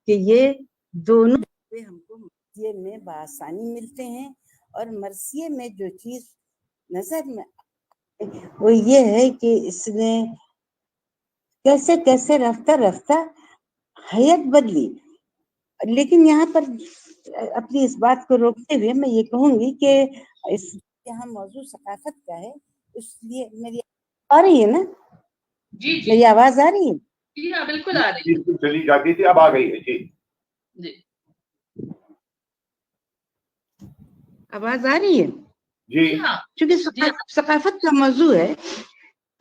कि ये दोनों हमको मरसिए में बआसानी मिलते हैं। और मरसिए में जो चीज नजर में वो ये है कि इसने कैसे कैसे रफ्ता रफ्ता हैत बदली। लेकिन यहाँ पर अपनी इस बात को रोकते हुए मैं ये कहूंगी कि इस यहाँ मौजूद सकाफत का है, इसलिए मेरी आ रही है ना? जी जी, मेरी आवाज आ रही है? जी हाँ बिल्कुल आ रही है। चली जाती थी, अब आ गई है। जी जी, आवाज आ रही है? जी हाँ। क्योंकि सकाफत का मौजू है,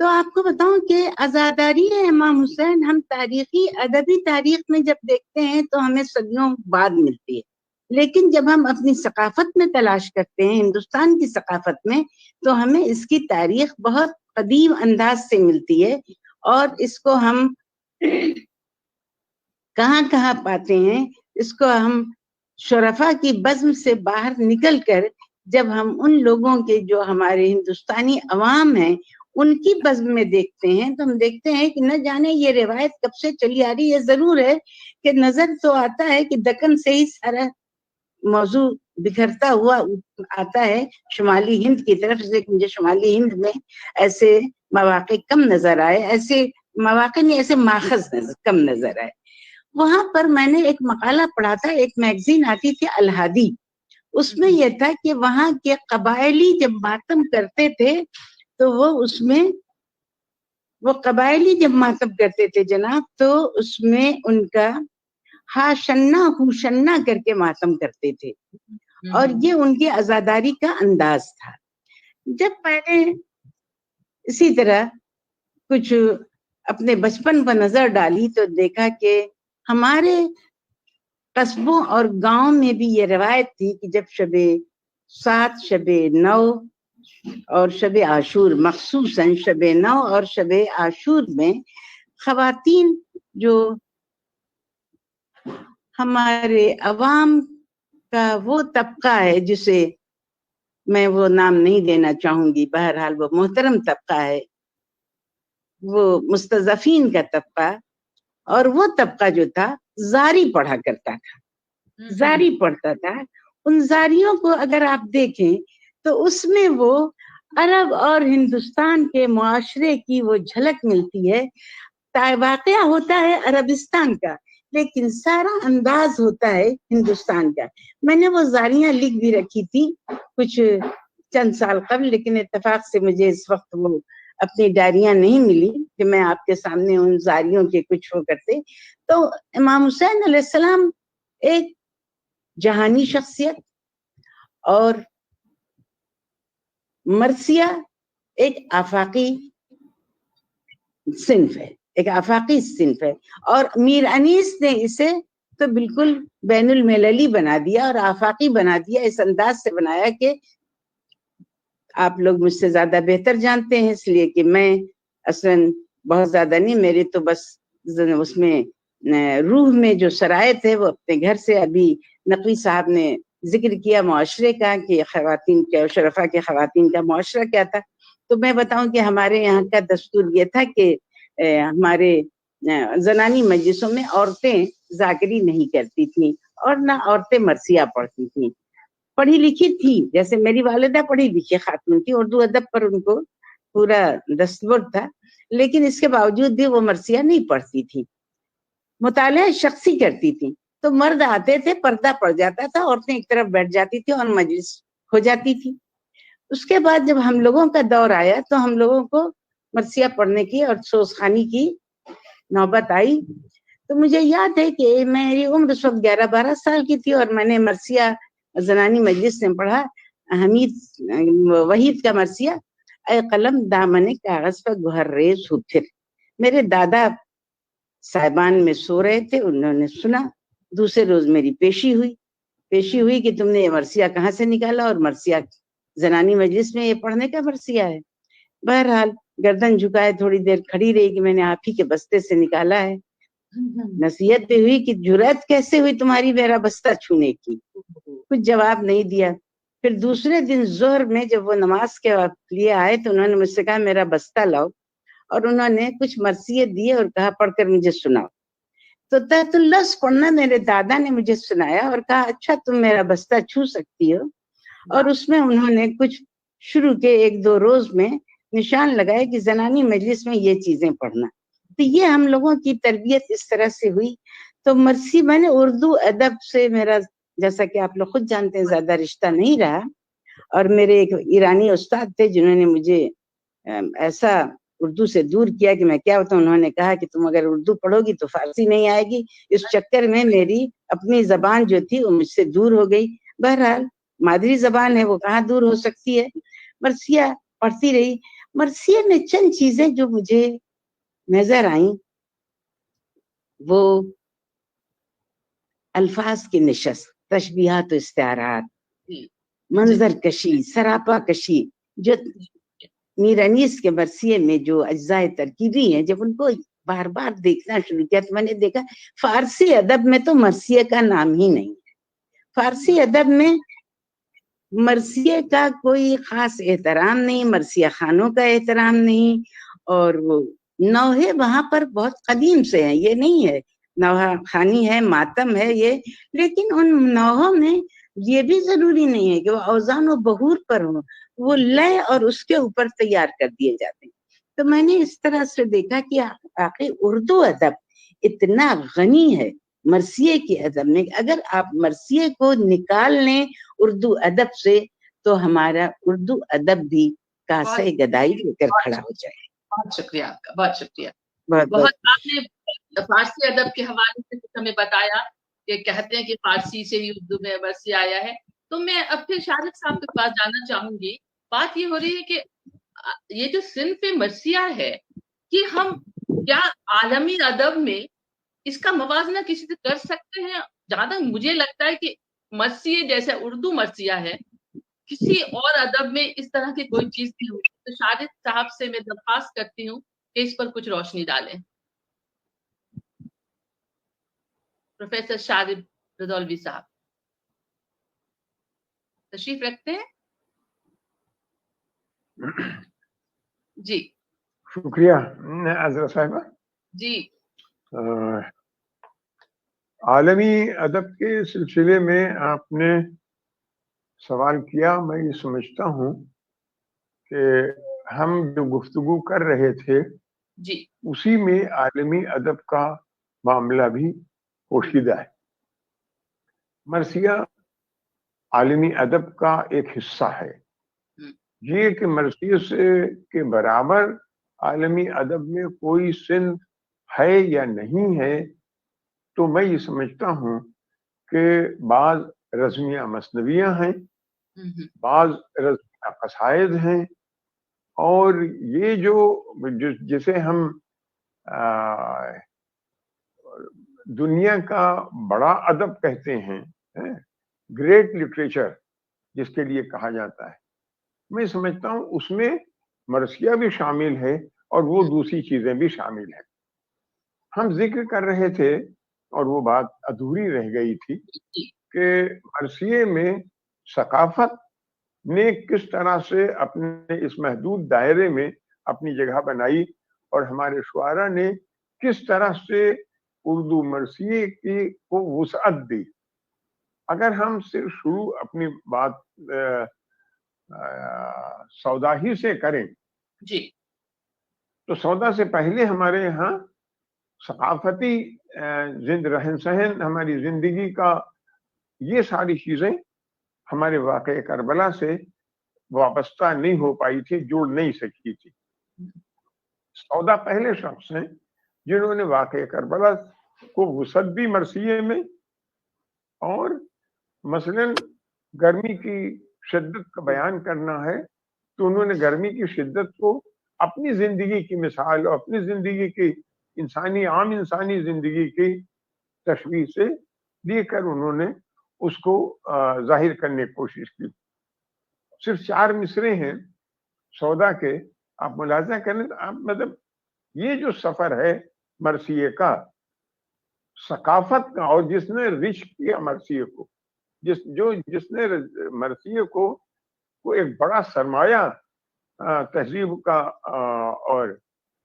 तो आपको बताऊं कि आजादारी इमाम हुसैन हम तारीखी अदबी तारीख में जब देखते हैं तो हमें सदियों बाद मिलती है, लेकिन जब हम अपनी सकाफत में तलाश करते हैं, हिंदुस्तान की सकाफत में, तो हमें इसकी तारीख बहुत कदीम अंदाज से मिलती है। और इसको हम कहाँ कहाँ पाते हैं, इसको हम शुरफा की बज़्म से बाहर निकल कर जब हम उन लोगों के जो हमारे हिंदुस्तानी अवाम हैं उनकी बज़्म में देखते हैं, तो हम देखते हैं कि न जाने ये रिवायत कब से चली आ रही है। जरूर है कि नजर तो आता है कि दक्कन से ही सारा मौजू बिखरता हुआ आता है शुमाली हिंद की तरफ से। मुझे शुमाली हिंद में ऐसे मौके कम नजर आए, ऐसे मौके नहीं, ऐसे माखज कम नजर आए। वहां पर मैंने एक मकाला पढ़ा था, एक मैगजीन आती थी अलहादी, उसमें यह था कि वहां के कबायली जब मातम करते थे तो वो कबायली जब मातम करते थे जनाब, तो उसमें उनका हा शन्ना हु शन्ना करके मातम करते थे, और ये उनकी आजादारी का अंदाज था। जब मैंने इसी तरह कुछ अपने बचपन पर नजर डाली तो देखा कि हमारे कस्बों और गांव में भी ये रवायत थी कि जब शबे 7, शबे 9 और शबे आशूर, मखसूसन शबे 9 और शबे आशूर में खवातीन जो हमारे अवाम का वो तबका है जिसे मैं वो नाम नहीं देना चाहूंगी, बहरहाल वो मोहतरम तबका है, वो मुस्तज़फ़ीन का तबका, और वो तबका जो था जारी पढ़ा करता था, जारी पढ़ता था। उन जारियों को अगर आप देखें तो उसमें वो अरब और हिंदुस्तान के मुआशरे की वो झलक मिलती है। वाक़या होता है अरबिस्तान का, लेकिन सारा अंदाज होता है हिंदुस्तान का। मैंने वो जारियां लिख भी रखी थी कुछ चंद साल कबल, लेकिन इत्तेफाक से मुझे इस वक्त वो अपनी डायरियां नहीं मिली कि मैं आपके सामने उन जारियों के कुछ वो करते। तो इमाम हुसैन अलैहिस्सलाम एक जहानी शख्सियत और मरसिया एक आफाकी सिन्फ है, एक आफाकी सिन्फ है। और मीर अनीस ने इसे तो बिल्कुल बैनुल मिलली बना दिया और आफाकी बना दिया, इस अंदाज से बनाया कि आप लोग मुझसे ज्यादा बेहतर जानते हैं, इसलिए कि मैं असन बहुत ज्यादा नहीं, मेरे तो बस उसमें रूह में जो शरायत है वो अपने घर से, अभी नकवी साहब ने जिक्र किया मुआशरे का कि खवातीन के, शरफा के खवातीन का मुआशरा क्या था। तो मैं बताऊं कि हमारे यहाँ का दस्तूर ये था कि हमारे जनानी मजलिसों में औरतें जाकरी नहीं करती थी और ना औरतें मरसिया पढ़ती थी। पढ़ी लिखी थी, जैसे मेरी वालिदा पढ़ी लिखी खातून थी, उर्दू अदब पर उनको पूरा दस्तूर था, लेकिन इसके बावजूद भी वो मरसिया नहीं पढ़ती थी, मुतालिया शख्सी करती थी। तो मर्द आते थे, पर्दा पड़ जाता था, औरतें एक तरफ बैठ जाती थी और मजलिस हो जाती थी। उसके बाद जब हम लोगों का दौर आया तो हम लोगों को मरसिया पढ़ने की और सोसखानी की नौबत आई। तो मुझे याद है कि मेरी उम्र उस वक्त 11-12 साल की थी और मैंने मरसिया जनानी मजलिस में पढ़ा, हमीद वहीद का मरसिया, ऐ कलम दामने कागज पर गुहर्रेज हो फिर। मेरे दादा साहिबान में सो रहे थे, उन्होंने सुना। दूसरे रोज मेरी पेशी हुई कि तुमने ये मरसिया कहाँ से निकाला, और मरसिया जनानी मजलिस में ये पढ़ने का मरसिया है। बहरहाल गर्दन झुकाए थोड़ी देर खड़ी रही कि मैंने आप ही के बस्ते से निकाला है। नसीहत भी हुई कि जुर्रत कैसे हुई तुम्हारी मेरा बस्ता छूने की, कुछ जवाब नहीं दिया। फिर दूसरे दिन जोहर में जब वो नमाज के लिए आए तो उन्होंने मुझसे कहा मेरा बस्ता लाओ, और उन्होंने कुछ मरसिये दिए और कहा पढ़कर मुझे सुनाओ। तो तहतुल्लस पढ़ना मेरे दादा ने मुझे सुनाया और कहा अच्छा तुम मेरा बस्ता छू सकती हो, और उसमें उन्होंने कुछ शुरू के 1-2 रोज में निशान लगाए कि जनानी मजलिस में ये चीजें पढ़ना। तो ये हम लोगों की तरबियत इस तरह से हुई। तो मरसी मैंने उर्दू अदब से मेरा, जैसा कि आप लोग खुद जानते हैं, ज्यादा रिश्ता नहीं रहा। और मेरे एक ईरानी उस्ताद थे जिन्होंने मुझे ऐसा उर्दू से दूर किया कि मैं क्या बताऊं। उन्होंने कहा कि तुम अगर उर्दू पढ़ोगी तो फारसी नहीं आएगी। इस चक्कर में मेरी अपनी जबान जो थी वो मुझसे दूर हो गई। बहरहाल मादरी जबान है, वो कहाँ दूर हो सकती है। मरसिया पढ़ती रही। मरसिया में चंद चीजें जो मुझे नजर आई, वो अल्फाज की निशस्त, तशबीहात, इस्तिआरात, मंजर कशी, सरापा कशी, जो मीर अनीस के मरसिये में जो अज्जाए तरकीबी हैं, जब उनको बार बार देखना शुरू किया तो मैंने देखा फारसी अदब में तो मरसिये का नाम ही नहीं है। फारसी अदब में मरसिये का कोई खास एहतराम नहीं, मरसिया खानों का एहतराम नहीं, और वो नौहे वहां पर बहुत कदीम से हैं। ये नहीं है नौहा खानी है, मातम है ये, लेकिन उन नौहों में ये भी जरूरी नहीं है कि वो औजान व बहूर पर हो, वो लय और उसके ऊपर तैयार कर दिए जाते हैं। तो मैंने इस तरह से देखा कि आखिर उर्दू अदब इतना गनी है मरसिये के अदब में, अगर आप मरसिये को निकाल लें उर्दू अदब से तो हमारा उर्दू अदब भी कासे गदाई लेकर खड़ा हो जाए। बहुत शुक्रिया आपका, बहुत शुक्रिया। बहुत आपने फारसी अदब के हवाले से कुछ हमें बताया कि कहते हैं कि फारसी से ही उर्दू में मरसिया आया है। तो मैं अब फिर शारिक साहब के पास जाना चाहूंगी बात ये हो रही है कि ये जो सिन्फ मर्सिया है कि हम क्या आलमी अदब में इसका मवाजना किसी से कर सकते हैं? जहां तक मुझे लगता है कि मर्सिया जैसे उर्दू मर्सिया है, किसी और अदब में इस तरह की कोई चीज नहीं होती। तो शाहिद साहब से मैं दरख्वास्त करती हूँ कि इस पर कुछ रोशनी डालें। प्रोफेसर शाहिद रदौलवी साहब तशरीफ रखते हैं? जी शुक्रिया आजरा साहिबा। जी आलमी अदब के सिलसिले में आपने सवाल किया। मैं ये समझता हूँ कि हम जो गुफ्तगू कर रहे थे जी उसी में आलमी अदब का मामला भी पोशीदा है। मर्सिया आलमी अदब का एक हिस्सा है। ये कि मर्सिया से के बराबर आलमी अदब में कोई सिंध है या नहीं है, तो मैं ये समझता हूँ कि बाज रज़्मिया मसनवियाँ हैं, बाज रज़्मिया कसायद हैं, और ये जिसे हम दुनिया का बड़ा अदब कहते हैं, ग्रेट लिटरेचर जिसके लिए कहा जाता है, मैं समझता हूँ उसमें मर्सिया भी शामिल है और वो दूसरी चीजें भी शामिल है। हम जिक्र कर रहे थे और वो बात अधूरी रह गई थी कि मर्सिये में सकाफत ने किस तरह से अपने इस महदूद दायरे में अपनी जगह बनाई और हमारे शुआरा ने किस तरह से उर्दू मर्सिये की को वुसअत दी। अगर हम सिर्फ शुरू अपनी बात सौदा ही से करें जी तो सौदा से पहले हमारे यहाँ सकाफती रहन सहन, हमारी जिंदगी का ये सारी चीजें हमारे वाक़े करबला से वाबस्ता नहीं हो पाई थी, जुड़ नहीं सकी थी। सौदा पहले शख्स हैं जिन्होंने वाक़े करबला को वुसअत दी मर्सिये में, और मसलन गर्मी की शिद्दत का बयान करना है तो उन्होंने गर्मी की शिद्दत को अपनी जिंदगी की मिसाल और अपनी जिंदगी की आम इंसानी जिंदगी की तशबीह से लेकर उन्होंने उसको जाहिर करने की कोशिश की। सिर्फ 4 मिसरे हैं सौदा के, आप मुलाजा करें तो आप मतलब ये जो सफर है मर्सिये का, सकाफत का, और जिसने रिच किया मर्सिये को, जिसने मर्सिये को एक बड़ा सरमाया तहजीब का और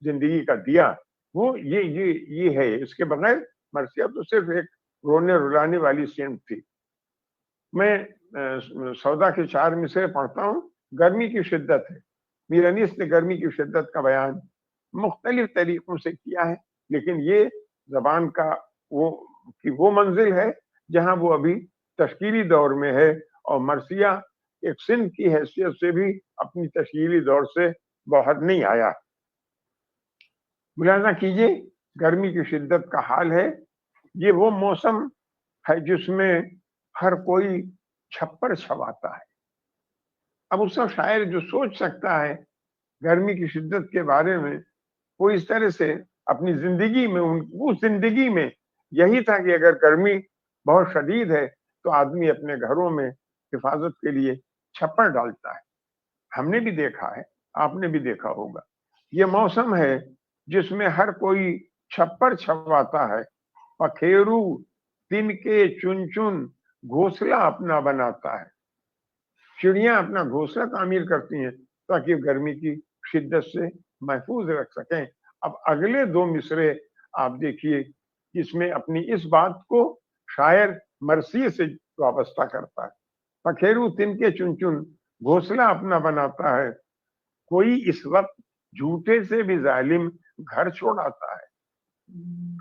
जिंदगी का दिया, वो ये है। इसके बगैर मर्सिया तो सिर्फ एक रोने रुलाने वाली सेंट थी। मैं सौदा के 4 मिसरे पढ़ता हूँ। गर्मी की शिद्दत है, मीरानीस ने गर्मी की शिद्दत का बयान मुख्तलिफ तरीकों से किया है, लेकिन ये जबान का वो मंजिल है जहाँ वो अभी तश्कीली दौर में है, और मर्सिया एक सिंध की हैसियत से भी अपनी तश्कीली दौर से बाहर नहीं आया। मुलाजा कीजिए, गर्मी की शिद्दत का हाल है। ये वो मौसम है जिसमें हर कोई छप्पर छवाता है। अब उसका शायर जो सोच सकता है गर्मी की शिद्दत के बारे में, वो इस तरह से अपनी जिंदगी में, उस जिंदगी में यही था कि अगर गर्मी बहुत शदीद है तो आदमी अपने घरों में हिफाजत के लिए छप्पर डालता है। हमने भी देखा है, आपने भी देखा होगा, ये मौसम है जिसमें हर कोई छप्पर छवाता है। पखेरू तिनके चुन चुन घोंसला अपना बनाता है। चिड़ियां अपना घोंसला तामीर करती हैं ताकि गर्मी की शिद्दत से महफूज रख सकें। अब अगले 2 मिसरे आप देखिए, इसमें अपनी इस बात को शायर मर्सिये से वाबस्ता करता है। पखेरू तिनके चुन चुन घोंसला अपना बनाता है, कोई इस वक्त झूठे से भी जालिम घर छोड़ आता है।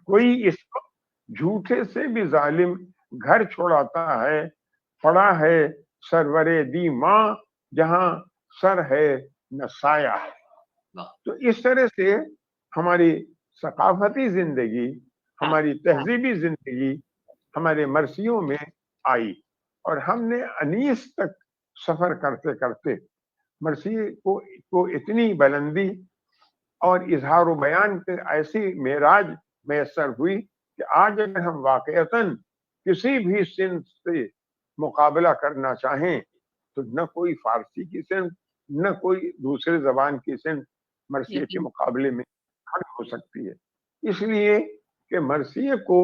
कोई इस वक्त झूठे से भी जालिम घर छोड़ाता है। पड़ा है सरवरे दी माँ जहां सर है न साया है। तो इस तरह से हमारी सकाफती जिंदगी, हमारी तहजीबी जिंदगी हमारे मर्सियों में आई, और हमने अनीस तक सफर करते करते مرثی کو اتنی بلندی اور اظہار و بیان کے ایسی معراج میسر ہوئی کہ آج اگر ہم واقعتاً کسی بھی صنف سے مقابلہ کرنا چاہیں تو نہ کوئی فارسی کی صنف نہ کوئی دوسرے زبان کی صنف مرثیے کے مقابلے میں کھڑی ہو سکتی ہے. اس لیے کہ مرثیے کو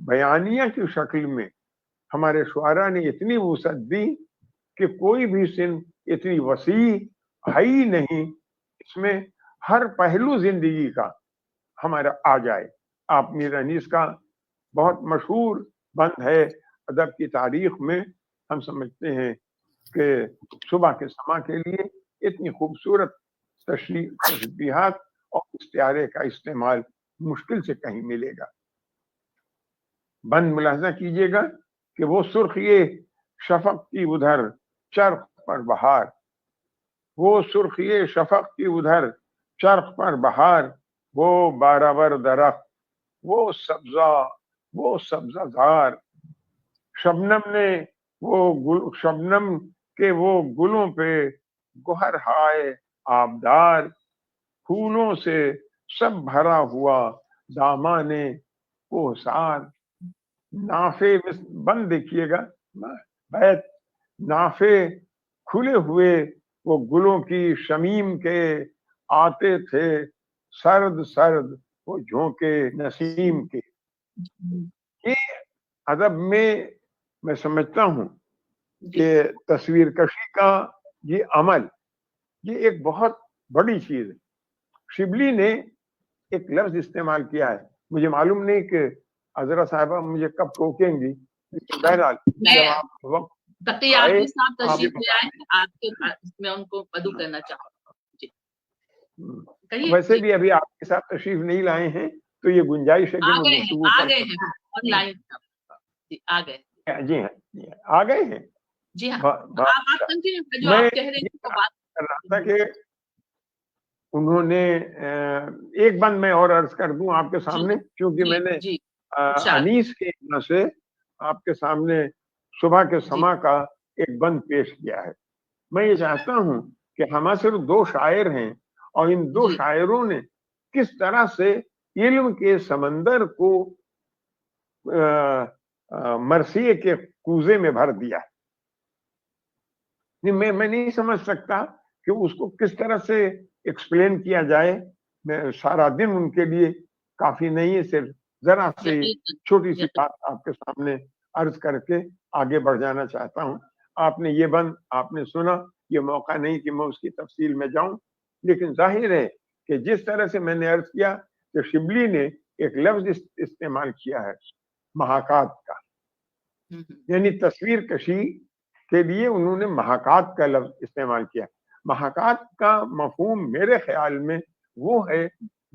بیانیہ کی شکل میں ہمارے شعراء نے اتنی وسعت دی کہ کوئی بھی صنف اتنی وسیع ہے ہی نہیں اس میں ہر پہلو زندگی کا ہمارا آ جائے. آپ میر انیس کا بہت مشہور بند ہے ادب کی تاریخ میں. ہم سمجھتے ہیں کہ صبح کے سما کے لیے اتنی خوبصورت تشبیہات اور استعارے کا استعمال مشکل سے کہیں ملے گا. بند ملاحظہ کیجئے گا کہ وہ سرخی شفق کی ادھر چرخ پر بہار، وہ سرخی شفق کی ادھر چرخ پر بہار، وہ بارآور درخت، وہ سبزہ زار، شبنم نے شبنم کے وہ گلوں پہ گوہر ہائے آبدار، پھولوں سے سب بھرا ہوا دامان کوہسار. نافے بند دیکھیے گا بیت، نافے کھلے ہوئے وہ گلوں کی شمیم کے آتے تھے سرد سرد وہ جھونکے نسیم کے. یہ ادب میں سمجھتا ہوں کہ تصویر کشی کا یہ عمل یہ ایک بہت بڑی چیز ہے. شبلی نے ایک لفظ استعمال کیا ہے، مجھے معلوم نہیں کہ عذرا صاحبہ مجھے کب ٹوکیں گی، لیکن بہرحال جب آپ وقت تقی عارفی صاحب تشریف لے آئے، آپ کے میں ان کو مدعو کرنا چاہوں گا. ویسے بھی ابھی آپ کے ساتھ تشریف نہیں لائے ہیں تو یہ گنجائش ہے کہ آ گئے ہیں آن لائن آ گئے. جی ہاں آ گئے ہیں. جی ہاں آپ کنٹینیو کر جو آپ کہہ رہے ہیں تو بات کر رہا تھا کہ انہوں نے ایک بند میں اور عرض کر دوں آپ کے سامنے، کیونکہ میں نے انیس کے یہاں سے آپ کے سامنے صبح کے سما کا ایک بند پیش کیا ہے. میں یہ چاہتا ہوں کہ ہمارے صرف دو شاعر ہیں اور ان دو شاعروں نے کس طرح سے علم کے سمندر کو مرثیے کے کوزے میں بھر دیا. میں نہیں سمجھ سکتا کہ اس کو کس طرح سے ایکسپلین کیا جائے. میں سارا دن ان کے لیے کافی نہیں ہے، صرف ذرا سی چھوٹی سی بات آپ کے سامنے عرض کر کے آگے بڑھ جانا چاہتا ہوں. آپ نے یہ بند آپ نے سنا، یہ موقع نہیں کہ میں اس کی تفصیل میں جاؤں، لیکن ظاہر ہے کہ جس طرح سے میں نے عرض کیا کہ شبلی نے ایک لفظ استعمال کیا ہے محاکات کا، یعنی تصویر کشی کے لیے انہوں نے محاکات کا لفظ استعمال کیا. محاکات کا مفہوم میرے خیال میں وہ ہے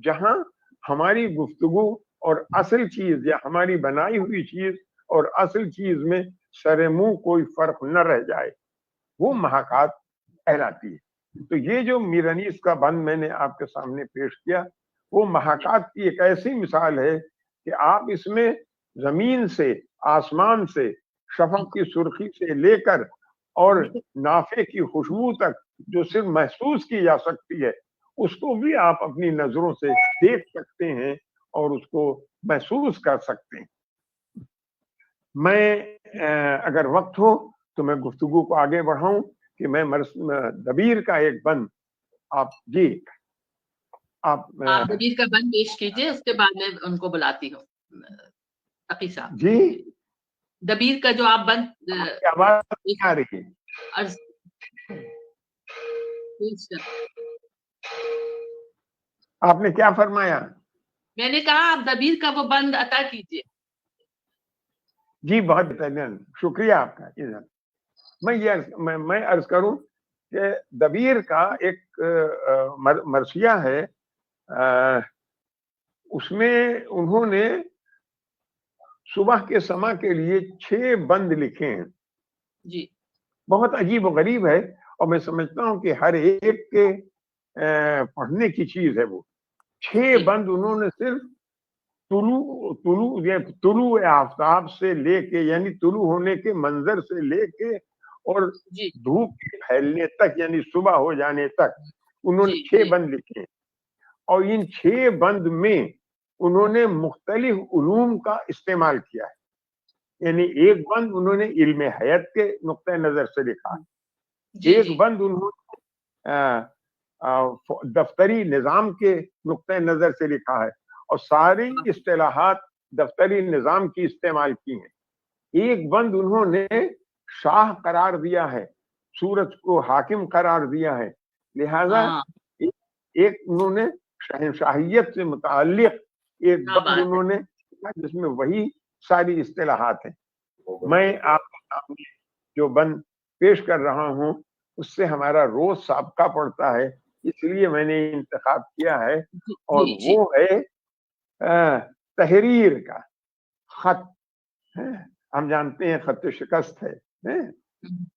جہاں ہماری گفتگو اور اصل چیز یا ہماری بنائی ہوئی چیز اور اصل چیز میں سر منہ کوئی فرق نہ رہ جائے، وہ محاکات کہلاتی ہے. تو یہ جو میر انیس کا بند میں نے آپ کے سامنے پیش کیا وہ محاکات کی ایک ایسی مثال ہے کہ آپ اس میں زمین سے آسمان سے شفق کی سرخی سے لے کر اور نافے کی خوشبو تک جو صرف محسوس کی جا سکتی ہے اس کو بھی آپ اپنی نظروں سے دیکھ سکتے ہیں اور اس کو محسوس کر سکتے ہیں. میں اگر وقت ہو تو میں گفتگو کو آگے بڑھاؤں کہ میں دبیر کا ایک بند آپ دبیر کا بند پیش کیجئے، اس کے بعد میں ان کو بلاتی ہوں. تقی صاحب جی دبیر کا جو آپ بند آواز آ رہی ہے. آپ نے کیا فرمایا؟ میں نے کہا آپ دبیر کا وہ بند عطا کیجئے. جی بہت بہترین، شکریہ آپ کا. میں عرض کروں کہ دبیر کا ایک مرثیہ ہے، اس میں انہوں نے صبح کے سما کے لیے 6 بند لکھے ہیں. جی بہت عجیب و غریب ہے اور میں سمجھتا ہوں کہ ہر ایک کے پڑھنے کی چیز ہے. وہ 6 بند انہوں نے صرف طلوع آفتاب سے لے کے، یعنی طلوع ہونے کے منظر سے لے کے और जी धूप के फैलने तक यानी सुबह हो जाने तक उन्होंने जी 6 जी बंद लिखे हैं। और इन 6 बंद में उन्होंने मुख्तलिफ उलूम का इस्तेमाल किया है। यानी एक बंद उन्होंने इल्म हयात के नुक्ते नजर से लिखा, जी एक जी बंद उन्होंने दफ्तरी निजाम के नुक्ते नजर से लिखा है और सारी इस्तिलाहात दफ्तरी निजाम की इस्तेमाल की हैं। एक बंद उन्होंने शाह करार दिया है, सूरज को हाकिम करार दिया है, लिहाजा हाँ एक उन्होंने शहनशाहियत से मुताल्लिक एक क्या बंद बात है। उन्होंने जिसमें वही सारी इस्तिलाहात हैं। मैं आपके सामने जो बंद पेश कर रहा हूं उससे हमारा रोज साबका पड़ता है, इसलिए मैंने इंतखाब किया है और जी जी वो है तहरीर का खत है। हम जानते हैं खत शिकस्त है,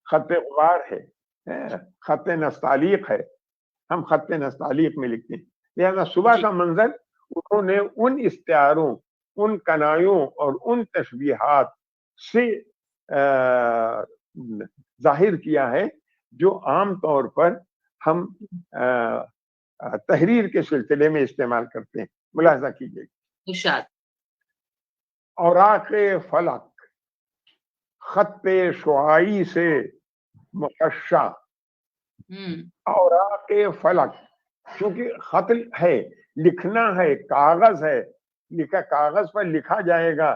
खत गुबार है, खत नस्तालीक है, हम खत नस्तालीक में लिखते हैं। लिहाजा सुबह जी का मंजर उन्होंने उन इश्तिहारों, उन कनायों और उन तशबीहात से जाहिर किया है जो आम तौर पर हम तहरीर के सिलसिले में इस्तेमाल करते हैं। मुलाजा कीजिए। इरशाद। औराक़ फलक खत शुआई से मुहश्शा, औराक़ फलक क्योंकि खत है, लिखना है, कागज है, लिखा कागज पर लिखा जाएगा,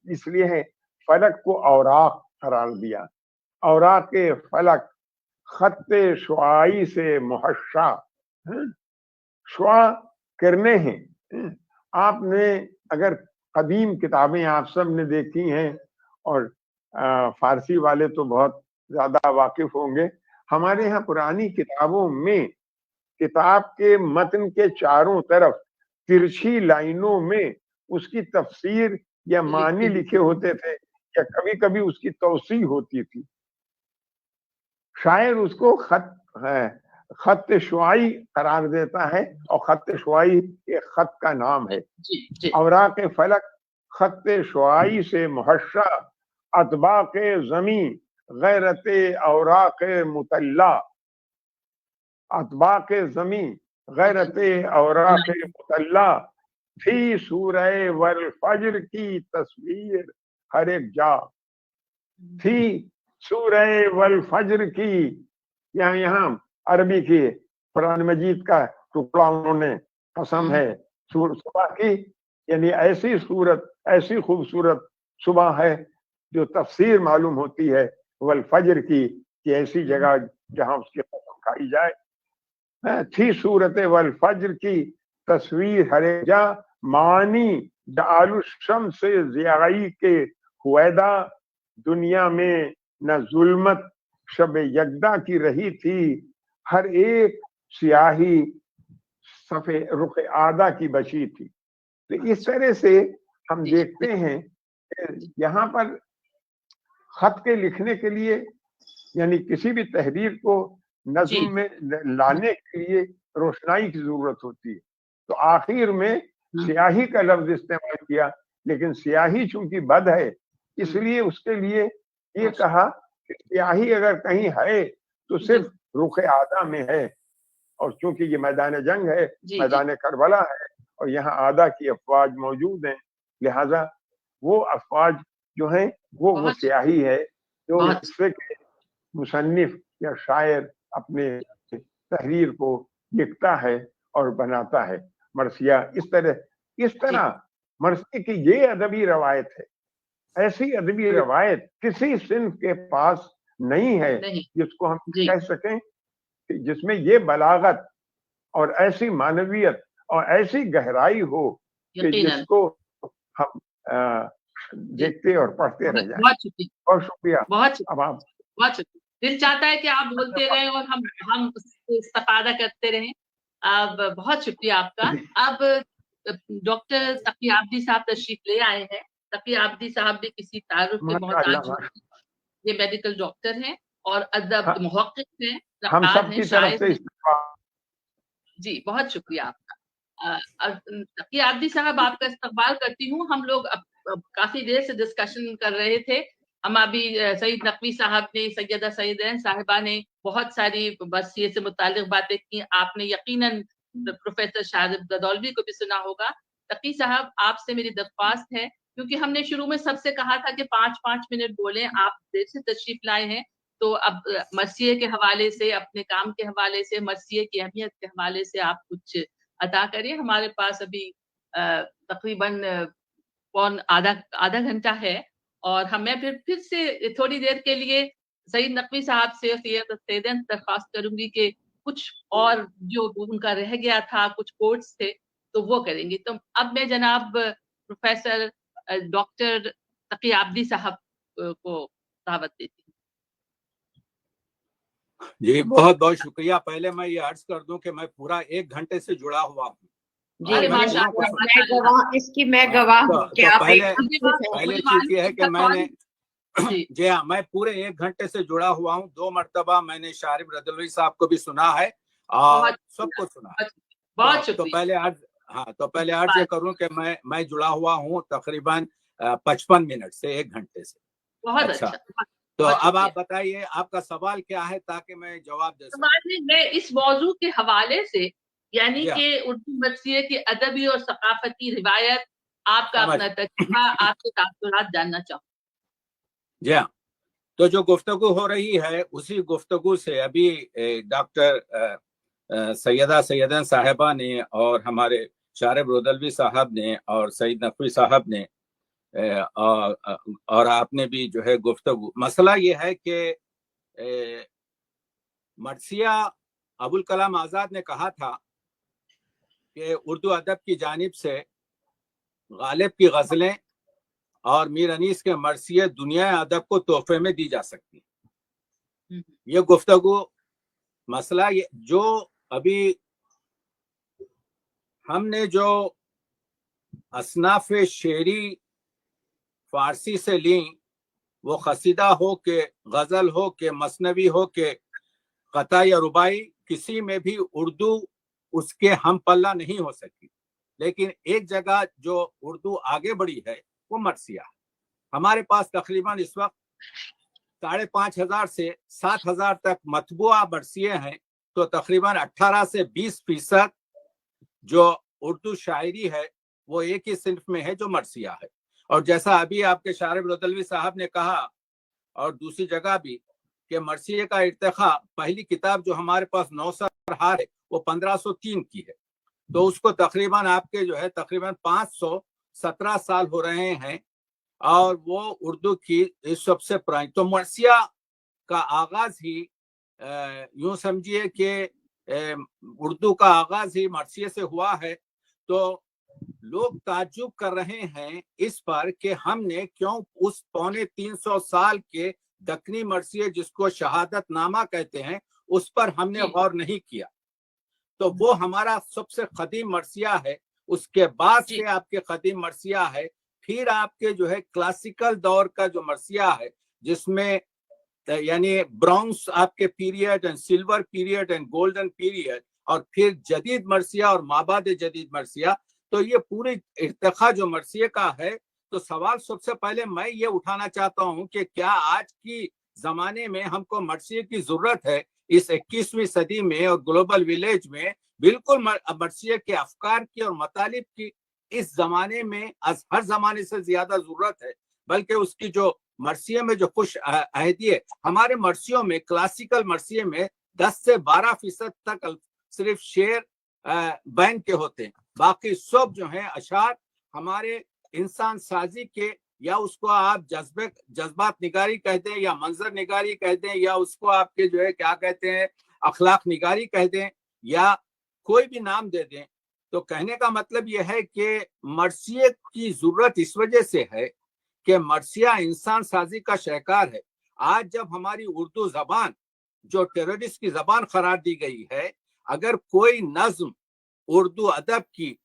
इसलिए है फलक को औराक करार दिया। औराक़ फलक खत शुआई से मुहश्शा, शुआ करने हैं। आपने अगर कदीम किताबें आप सब ने देखी हैं और फारसी वाले तो बहुत ज्यादा वाकिफ होंगे, हमारे यहाँ पुरानी किताबों में किताब के मतन के चारों तरफ तिरछी लाइनों में उसकी तफसीर या मानी लिखे होते थे या कभी कभी उसकी तौसी होती थी। शायर उसको खत शुआई करार देता है और खत शुआई एक खत का नाम है। औराक़ फलक खत शुआई से मुहश्शा अतबाक़ ज़मी गैरत औराक़ मुतल्ला, अतबाक़ ज़मी गैरत औराक़ मुतल्ला फी सूरह वल फज्र की तस्वीर हर एक जा, थी सूरह वल फज्र की, यहाँ अरबी की कुरान मजीद का टुकड़ा उन्होंने कसम है सुबह की, यानी ऐसी सूरत, ऐसी खूबसूरत सुबह है जो तफसीर मालूम होती है वल फज्र की, कि ऐसी जगह जहां उसकी कसम खाई जाए। थी सूरत वल फज्र की तस्वीर हरे जा मानी जालु शम्स से ज़ियाई के हुएदा, दुनिया में न जुल्मत शब यकदा की रही थी, हर एक सियाही सफ़े रुख आदा की बची थी। तो इस तरह से हम देखते हैं कि यहाँ पर खत के लिखने के लिए यानी किसी भी तहरीर को नज़्म में लाने के लिए रोशनाई की जरूरत होती है। तो आखिर में स्याही का लफ्ज इस्तेमाल किया, लेकिन स्याही चूंकि बद है इसलिए उसके लिए ये कहा कि स्याही अगर कहीं है तो सिर्फ रुख आदा में है, और चूंकि ये मैदान जंग है, मैदान करबला है और यहाँ आदा की अफवाज मौजूद हैं, लिहाजा वो अफवाज जो हैं वो स्याही है जो इससे मुसन्निफ या शायर अपने तहरीर को लिखता है और बनाता है। मरसिया इस तरह मरसी की ये अदबी रवायत है, ऐसी अदबी रवायत किसी सिंफ के पास नहीं है जिसको हम कह सकें कि जिसमें ये बलागत और ऐसी मानवियत और ऐसी गहराई हो कि जिसको हम देखते और पढ़ते रह जाएं। बहुत शुक्रिया। अब आप बहुत दिल चाहता है कि आप बोलते रहें और हम इस्तेफादा करते रहें। अब बहुत शुक्रिया आपका। अब डॉक्टर तकी आबदी साहब तशरीफ ले आए हैं। तकी आबदी साहब भी किसी तारुफ के मोहताज हैं, ये मेडिकल डॉक्टर हैं और अदब मुहक्किक हैं, हम सब की तरफ से जी बहुत शुक्रिया आपका। तकी आबदी साहब आपका इस्तकबाल करती हूँ। हम लोग अब काफी देर से डिस्कशन कर रहे थे हम अभी सईद नकवी साहब ने, सैयदा सईदैन साहिबा ने बहुत सारी मसीह से मुतालिक बातें की। आपने यकीनन प्रोफेसर शाहिद गदौलवी को भी सुना होगा। तकी साहब, आपसे मेरी दरख्वास्त है, क्योंकि हमने शुरू में सबसे कहा था कि 5-5 मिनट बोलें, आप देर से तशरीफ लाए हैं, तो अब मसीह के हवाले से, अपने काम के हवाले से, मसीह की अहमियत के हवाले से आप कुछ अता करिए। हमारे पास अभी तकरीबन पौन आधा घंटा है, और हमें फिर से थोड़ी देर के लिए सईद नकवी साहब से सैयदन दरख्वास्त करूंगी कि कुछ और जो उनका रह गया था, कुछ कोट्स थे, तो वो करेंगे। तो अब मैं जनाब प्रोफेसर डॉक्टर तकी आबदी साहब को दावत देती हूँ। जी बहुत बहुत शुक्रिया। पहले मैं ये अर्ज कर दूं कि मैं पूरा 1 घंटे से जुड़ा हुआ हूँ। जी अरे माशाअल्लाह, माशाअल्लाह, मैं गवाह, इसकी मैं गवाह हूँ कि आप पहले चीज ये है कि मैंने जी हाँ, मैं पूरे 1 घंटे से जुड़ा हुआ हूँ। 2 मरतबा मैंने शारिब रदलवी साहब को भी सुना है और सबको सुना है। बहुत तो पहले अर्ज ये करूँ कि मैं जुड़ा हुआ हूँ तकरीबन 55 मिनट से 1 घंटे से। बहुत अच्छा। तो अब आप बताइए आपका सवाल क्या है, ताकि मैं जवाब दे सकूं। मैं इस मौजू के हवाले से, यानी कि उर्दू मरसिये की अदबी और सकाफती रिवायत, आपका अपना तजुर्बा, आपके तासुरात जानना चाहूँ। जी हाँ, तो जो गुफ्तगू हो रही है उसी गुफ्तगू से अभी डॉक्टर सैयदन साहिबा ने और हमारे शारिब रदलवी साहब ने और सईद नकवी साहब ने और आपने भी जो है गुफ्तगू, मसला ये है कि मरसिया अबुल कलाम आजाद ने कहा था कि उर्दू अदब की जानिब से गालिब की गजलें और मीर अनीस के मरसिये दुनिया अदब को तोहफे में दी जा सकती हैं। ये गुफ्तगू, मसला ये जो अभी हमने जो असनाफ शेरी फारसी से ली, वो खसीदा हो के, गजल हो के, मसनवी हो के, कता या रुबाई, किसी में भी उर्दू उसके हम पल्ला नहीं हो सकी। लेकिन एक जगह जो उर्दू आगे बढ़ी है वो मरसिया। हमारे पास तकरीबन इस वक्त 5,500 से 7,000 तक मतबुआ मरसिये हैं। तो तकरीबन 18 से 20% जो उर्दू शायरी है वो एक ही सिंफ में है जो मरसिया है। और जैसा अभी आपके शारिब रदलवी साहब ने कहा और दूसरी जगह भी कि मरसिये का इर्तिखा, पहली किताब जो हमारे पास 900 हार है वो 1503 की है। तो उसको तकरीबन आपके जो है तकरीबन 517 साल हो रहे हैं और वो उर्दू की इस सबसे पुरानी। तो मरसिया का आगाज ही यूं समझिए कि उर्दू का आगाज ही मरसिये से हुआ है। तो लोग ताज्जुब कर रहे हैं इस पर कि हमने क्यों उस 350 साल के दक्कनी मरसिये, जिसको शहादत नामा कहते हैं, उस पर हमने गौर नहीं किया। तो वो हमारा सबसे कदीम मरसिया है। उसके बाद से आपके कदीम मरसिया है, फिर आपके जो है क्लासिकल दौर का जो मरसिया है, जिसमें यानी ब्रॉन्ज आपके period and silver period and golden period, और फिर जदीद मरसिया और माबाद जदीद मरसिया। तो ये पूरी इर्तिखा जो मरसिये का है। तो सवाल सबसे पहले मैं ये उठाना चाहता हूँ कि क्या आज की जमाने में हमको मरसिये की जरूरत है? इस 21वीं सदी में और ग्लोबल विलेज में बिल्कुल मरसिये के अफकार की और मतालिब की इस जमाने में हर जमाने से ज्यादा जरूरत है। बल्कि उसकी जो मरसिये में जो खुश अहदी है, हमारे मरसियों में, क्लासिकल मरसिये में 10 से 12% तक सिर्फ शेर बैन के होते हैं। बाकी सब जो है अशार हमारे इंसान साजी के, या उसको आप जज्बात निगारी कहते हैं, या मंजर निगारी कहते हैं, या उसको आपके जो है क्या कहते हैं अखलाक निगारी कह दें, या कोई भी नाम दे दें। तो कहने का मतलब यह है कि मरसिये की जरूरत इस वजह से है कि मरसिया इंसान साजी का शहकार है। आज जब हमारी उर्दू जबान जो टेररिस्ट की जबान करार दी गई है, अगर कोई नज्म उर्दू अदब की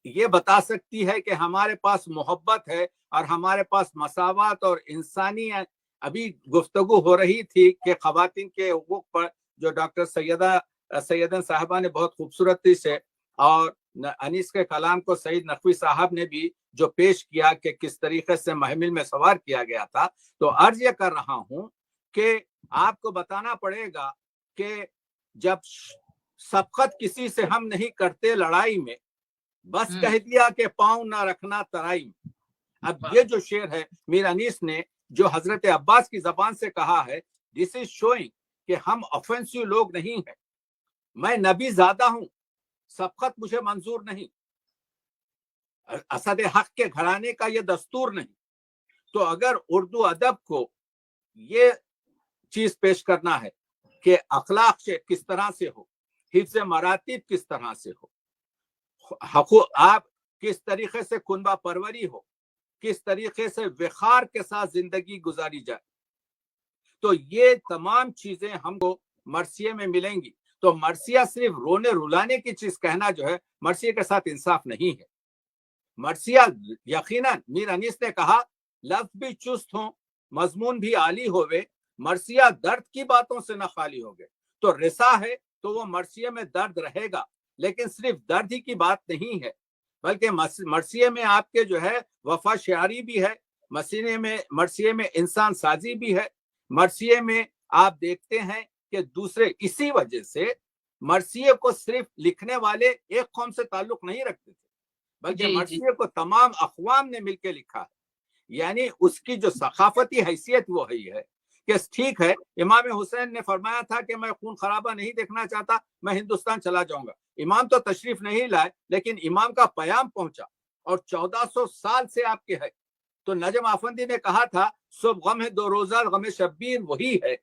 ये बता सकती है कि हमारे पास मोहब्बत है और हमारे पास मसावत और इंसानी, अभी गुफ्तगू हो रही थी कि खवातीन के हुकूक पर जो डॉक्टर सैयदन साहिबा ने बहुत खूबसूरती से और अनीस के कलाम को सईद नकवी साहब ने भी जो पेश किया कि किस तरीके से महमिल में सवार किया गया था, तो अर्ज ये कर रहा हूं कि आपको बताना पड़ेगा कि जब सबकत किसी से हम नहीं करते लड़ाई में, बस कह दिया कि पाँव ना रखना तराई में। अब ये जो शेर है मीर अनीस ने जो हजरत अब्बास की जबान से कहा है, दिस इज शोइंग कि हम ऑफेंसिव लोग नहीं है। मैं नबी ज्यादा हूं, सबकत मुझे मंजूर नहीं, असद हक के घराने का ये दस्तूर नहीं। तो अगर उर्दू अदब को ये चीज पेश करना है कि अखलाक से किस तरह से हो, हिफ्ज़ मरातिब किस तरह से हो, आप किस तरीके से कुनबा परवरी हो, किस तरीके से विखार के साथ जिंदगी गुजारी जाए, तो ये तमाम चीजें हमको मरसिये में मिलेंगी। तो मरसिया सिर्फ रोने रुलाने की चीज कहना जो है, मरसिये के साथ इंसाफ नहीं है। मरसिया यकीनन मीर अनीस ने कहा लफ्ज भी चुस्त हो, मजमून भी आली होवे, मरसिया दर्द की बातों से न खाली हो गए। तो रिसा है तो वो मरसिये में दर्द रहेगा, लेकिन सिर्फ दर्द ही की बात नहीं है, बल्कि मरसिये में आपके जो है वफा शारी भी है, मरसिये में इंसान साजी भी है। मरसिये में आप देखते हैं कि दूसरे, इसी वजह से मरसिये को सिर्फ लिखने वाले एक कौम से ताल्लुक नहीं रखते थे, बल्कि मरसिये को तमाम अक़वाम ने मिलकर लिखा है। यानी उसकी जो सकाफती हैसियत वो है कि ठीक है, इमाम हुसैन ने फरमाया था कि मैं खून खराबा नहीं देखना चाहता, मैं हिंदुस्तान चला जाऊंगा। इमाम तो तशरीफ नहीं लाए, लेकिन इमाम का पैगाम पहुंचा और 1400 साल से आपके है। तो नजम आफंदी ने कहा था, सुबह गम है दो रोजा गम शब्बीर वही है,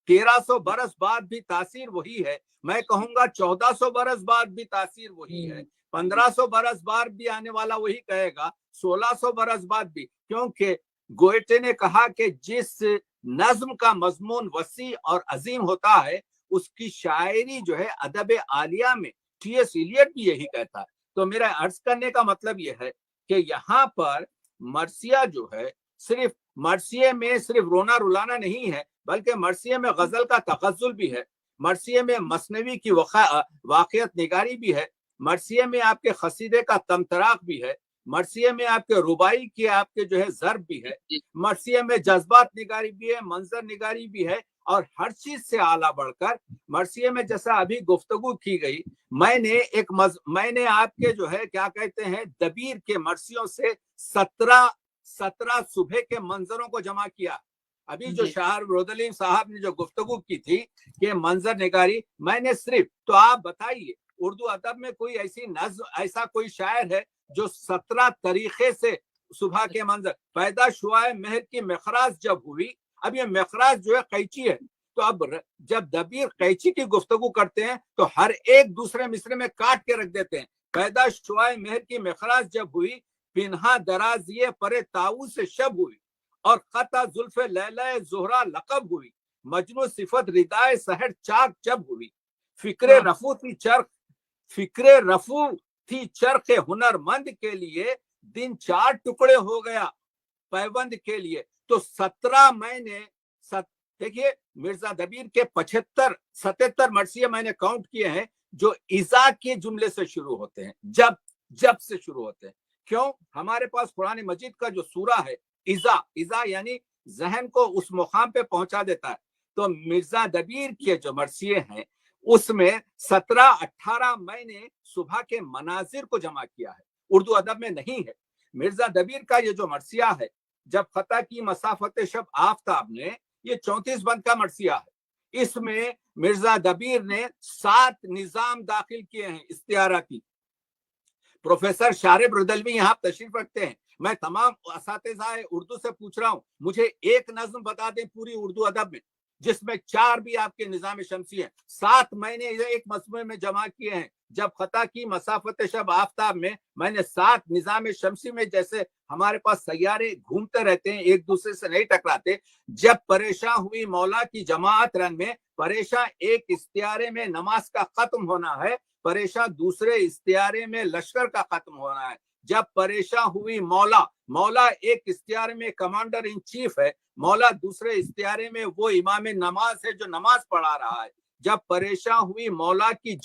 1300 बरस बाद भी तासीर वही है। मैं कहूंगा 1400 बरस बाद भी तासीर वही है, 1500 बरस बाद भी आने वाला वही कहेगा, 1600 बरस बाद भी। क्योंकि गोएटे ने कहा कि जिस नज्म का मजमून वसी और अजीम होता है, उसकी शायरी जो है अदब आलिया में, टी.एस. इलियट भी यही कहता है। तो मेरा अर्ज करने का मतलब यह है कि यहाँ पर मरसिया जो है, सिर्फ मरसिये में सिर्फ रोना रुलाना नहीं है, बल्कि मरसिये में गजल का तगज़्ज़ुल भी है, मरसिये में मसनवी की वाक़ियत निगारी भी है, मरसिये में आपके खसीदे का तमतराक भी है, मरसिये में आपके रुबाई की आपके जो है ज़र्ब भी है, मरसिये में जज्बात निगारी भी है, मंजर निगारी भी है, और हर चीज से आला बढ़कर मरसिये में, जैसा अभी गुफ्तगू की गई, मैंने आपके जो है क्या कहते हैं दबीर के मरसियों से 17 सुबह के मंजरों को जमा किया। अभी जो शायर रोदली साहब ने जो गुफ्तगू की थी कि मंजर निगारी, मैंने सिर्फ, तो आप बताइए उर्दू अदब में कोई ऐसी नज़्म, ऐसा कोई शायर है जो 17 तरीके से सुबह के मंजर, पैदा शुआए मेहर की मखराज जब हुई, अब ये मखराज जो है कैची है, तो अब जब दबीर कैची की गुफ्तगू करते हैं तो हर एक दूसरे मिसरे में काट के रख देते हैं। पैदा शुआए मेहर की मखराज जब हुई, पिन्हा दराजिए परे ताऊ से शब हुई, और खता जुल्फे लैला ज़ोहरा लक़ब हुई, मजनू सिफत रिदाए सहर चाक जब हुई, फिक्रे रफू थी चरखे हुनरमंद के लिए, दिन 4 टुकड़े हो गया पैबंद के लिए। तो 17 महीने, देखिए मिर्जा दबीर के 77 मरसिये मैंने काउंट किए हैं जो इज़ा के जुमले से शुरू होते हैं, जब से शुरू होते हैं। क्यों? हमारे पास कुरान मजीद का जो सूरा है इज़ा यानी जहन को उस मुकाम पे पहुंचा देता है। तो मिर्जा दबीर के जो मरसिये हैं उसमें 17-18 महीने सुबह के मनाजिर को जमा किया है, उर्दू अदब में नहीं है। मिर्जा दबीर का ये जो मरसिया है, जब खता की मसाफत शब आफ्ताब ने, ये 34 बंद का मरसिया है। इसमें मिर्जा दबीर ने 7 निजाम दाखिल किए हैं इस्तियाराती। प्रोफेसर शारिब रुदलवी यहाँ तशरीफ रखते हैं। मैं तमाम असातिज़ाए उर्दू से पूछ रहा हूँ, मुझे एक नज्म बता दें पूरी उर्दू अदब में जिसमें 4 भी आपके निजाम शमसी हैं। 7 महीने एक मजमूए में जमा किए हैं। जब खता की मसाफत शब आफ्ताब में मैंने 7 निजाम शमसी में, जैसे हमारे पास सैयारे घूमते रहते हैं, एक दूसरे से नहीं टकराते। जब परेशान हुई मौला की जमात रंग में, परेशान एक इस्तियारे में नमाज का खत्म होना है, परेशान दूसरे इस्तियारे में लश्कर का खत्म होना है। जब परेशान हुई मौला एक इस्तियारे में कमांडर इन चीफ है, मौला दूसरे इस्तियारे में वो इमाम नमाज है जो नमाज पढ़ा रहा है। जब परेशान हुई मौला की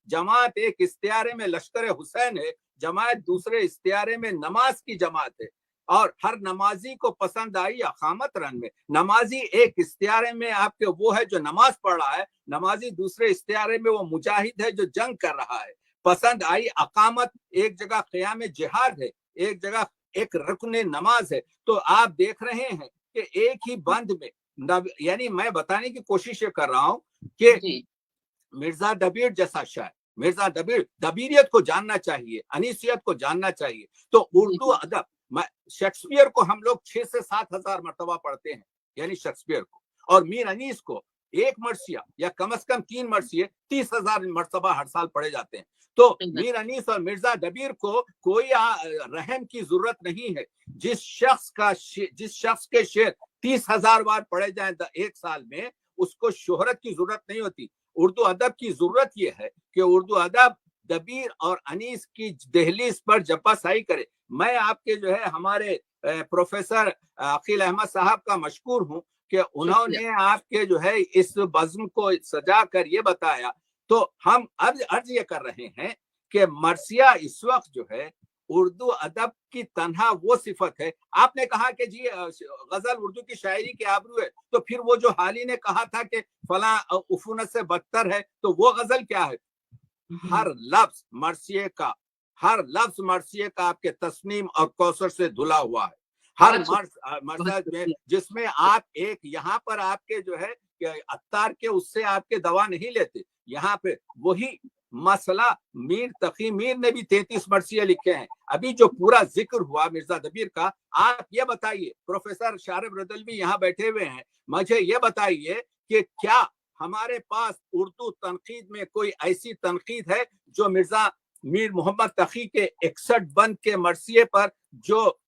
जमात एक इस्तियारे में लश्कर हुसैन है, जमात दूसरे इस्तियारे में नमाज की जमात है, और हर नमाजी को पसंद आई अकामत रन में। नमाजी एक इस्तियारे में आपके वो है जो नमाज पढ़ रहा है, नमाजी दूसरे इस्तियारे में वो मुजाहिद है जो जंग कर रहा है। पसंद आई अकामत, एक जगह क़याम जिहाद है, एक जगह एक रुकने नमाज है। तो आप देख रहे हैं कि एक ही बंद में यानी मैं बताने की कोशिश कर रहा हूं कि मिर्जा दबीर जैसा शायर, मिर्जा दबीरियत को जानना चाहिए, अनीसियत को जानना चाहिए। तो उर्दू अदब, शेक्सपियर को हम लोग 6 से 7 हजार मरतबा पढ़ते हैं, यानी शेक्सपियर को, और मीर अनीस को एक मरसिया या कम से कम 3 मरसिए 30,000 मरतबा हर साल पढ़े जाते हैं। तो मीर अनीस और मिर्जा दबीर को कोई रहम की जरूरत नहीं है। जिस शख्स के शेर 30,000 बार पढ़े जाए एक साल में, उसको शोहरत की जरूरत नहीं होती। उर्दू अदब की जरूरत यह है कि उर्दू अदब दबीर और अनीस की दहलीज पर जपासाई करे। मैं आपके जो है हमारे प्रोफेसर अकील अहमद साहब का मशकूर हूं कि उन्होंने आपके जो है इस बज़्म को सजा कर ये बताया। तो हम अर्ज ये कर रहे हैं कि मरसिया इस वक्त जो है उर्दू अदब की तन्हा वो सिफत है। आपने कहा कि जी गजल उर्दू की शायरी के आबरू है, तो फिर वो जो हाली ने कहा था कि फला उफूनत से बदतर है, तो वो गजल क्या है? हर लफ्ज मरसिए का, हर लफ्ज मरसिए का आपके तस्नीम और कौसर से धुला हुआ है। हर मर्द में जिसमें आप एक यहाँ पर आपके जो है अत्तार के उससे आपके दवा नहीं लेते, यहाँ पे वही मसला मीर तकी मीर ने भी 33 मरसिए लिखे हैं। अभी जो पूरा जिक्र हुआ मिर्जा दबीर का, आप ये बताइए, प्रोफेसर शारिब रदलवी यहाँ बैठे हुए हैं, मुझे ये बताइए कि क्या हमारे पास उर्दू तनकीद में कोई ऐसी तनकीद है जो मिर्जा मीर मोहम्मद तकी के 61 बंद के मरसिए पर जो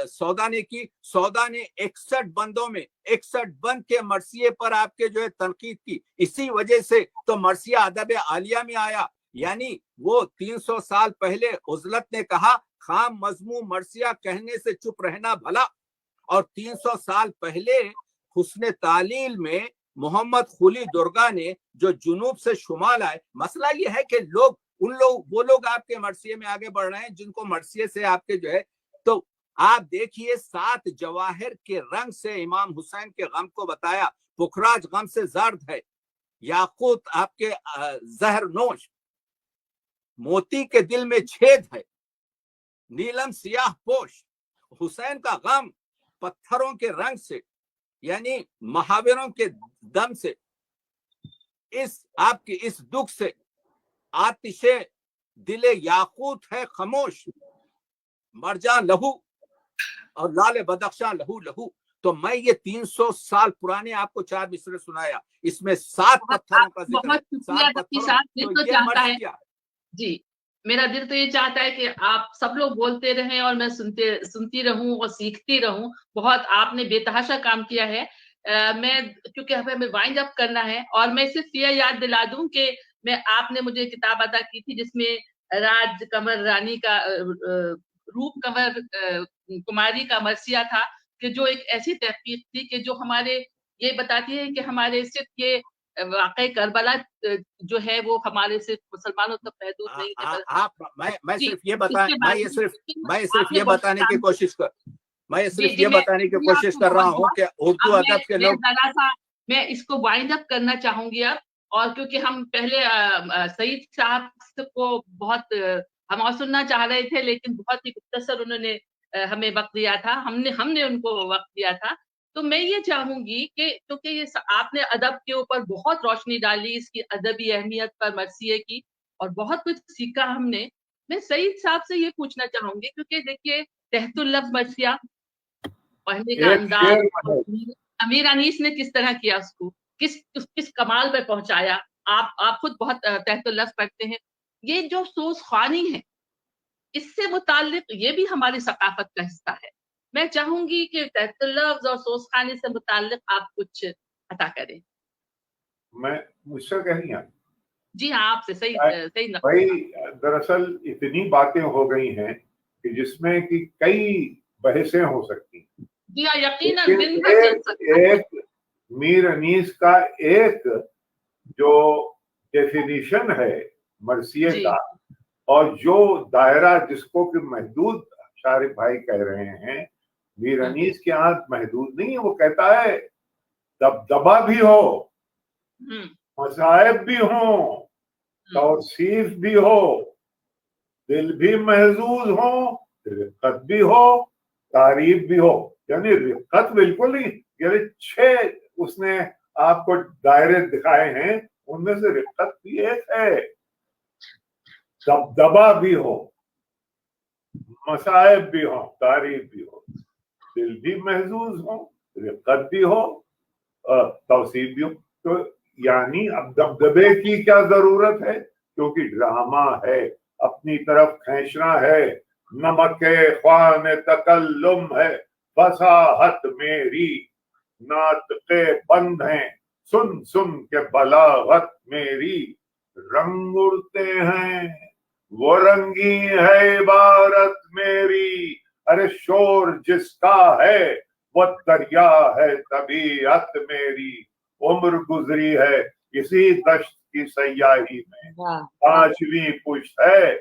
सौदा ने की? सौदा ने 61 बंदों में 61 बंद के मरसिए पर आपके जो है तनकीद की। इसी वजह से तो मरसिया अदब आलिया में आया। यानी वो 300 साल पहले उजलत ने कहा खाम मजमू मरसिया कहने से चुप रहना भला, और 300 साल पहले हुस्न तालील में मोहम्मद खुली दुर्गा ने जो जुनूब से शुमाल आए। मसला ये है कि वो लोग आपके मरसिए में आगे बढ़ रहे हैं जिनको मरसिए से आपके जो है, तो आप देखिए 7 जवाहिर के रंग से इमाम हुसैन के गम को बताया। पुखराज गम से जर्द है, याकूत आपके जहर नोश, मोती के दिल में छेद है, नीलम सियाह पोश। हुसैन का गम पत्थरों के रंग से, यानी महावीरों के दम से, इस दुख से आतिशे दिले याकूत है खामोश, मरजान लहू और लाल बदख्शां लहू लहू। तो मैं ये 300 साल पुराने आपको 4 मिसरे सुनाया, इसमें 7 पत्थरों का जिक्र है। 7 पत्थरों जी, मेरा दिल तो ये चाहता है कि आप सब लोग बोलते रहें और मैं सुनती रहूं और सीखती रहूं। बहुत आपने बेतहाशा काम किया है। मैं क्योंकि हमें वाइंड अप करना है, और मैं सिर्फ ये याद दिला दूं कि आपने मुझे किताब अदा की थी जिसमें राज कंवर रानी का रूप कंवर कुमारी का मरसिया था, कि जो एक ऐसी तहकीक थी कि जो हमारे ये बताती है कि हमारे सिर्फ ये वाकई करबला जो है वो हमारे सिर्फ मुसलमानों तक महदूद नहीं है। मैं सिर्फ ये बताने की कोशिश कर रहा हूँ कि उर्दू अदब के लोग, मैं इसको वाइंड अप करना चाहूंगी अब। और क्योंकि हम पहले सईद साहब को बहुत हम और सुनना चाह रहे थे, लेकिन बहुत ही मुख्तसर उन्होंने हमें वक्त दिया था, हमने उनको वक्त दिया था। तो मैं ये चाहूंगी कि क्योंकि ये आपने अदब के ऊपर बहुत रोशनी डाली, इसकी अदबी अहमियत पर, मरसिए की, और बहुत कुछ सीखा हमने। मैं सईद साहब से ये पूछना चाहूंगी, क्योंकि देखिए तहतुल लफ्ज़ मरसिया पढ़ने का अंदाज अमीर अनीस ने किस तरह किया, उसको किस कमाल पे पहुंचाया। आप खुद बहुत तहतुल लफ्ज़ पढ़ते हैं। ये जो सोच ख्वानी है, इससे मुताल्लिक ये भी हमारी सकाफत का हिस्सा है। मैं चाहूंगी कि तहतुल लफ्ज़ और सोच ख्वानी से मुताल्लिक आप कुछ अता करें। मुझसे कहीं आप जी हाँ, आपसे सही भाई, दरअसल इतनी बातें हो गई हैं कि जिसमें कि कई बहसें हो सकती हैं। जी हाँ, यकीनन दिन भर चल सकता है। एक मीर अनीस का एक जो डेफिनेशन है मरसिए जी। का, और जो दायरा जिसको कि महदूद शारिफ भाई कह रहे हैं, मीर अनीस के यहाँ महदूद नहीं है। वो कहता है दबदबा भी हो, मसाइब भी हो, तौसीफ भी हो, दिल भी महजूज हो, रिक्कत भी हो, तारीफ भी हो। यानी रिक्कत बिल्कुल नहीं, यानी 6 उसने आपको दायरे दिखाए हैं, उनमें से रिक्कत भी एक है। दबदबा भी हो, मसाइब भी हो, तारीफ भी हो, दिल भी महजूज हो, रिक्कत भी हो, तौसीफ भी हो। तो यानी अब दबदबे की क्या जरूरत है, क्योंकि ड्रामा है, अपनी तरफ खींचना है, नमके ख्वान तकल्लुम है, फसाहत मेरी नातके बंद हैं, सुन सुन के बलागत मेरी, रंग उड़ते हैं वो रंगी है इबारत मेरी। अरे शोर जिसका है वो दरिया है तबीयत मेरी, उम्र गुजरी है इसी दश्त की सयाही में, 5वीं पुश्त है,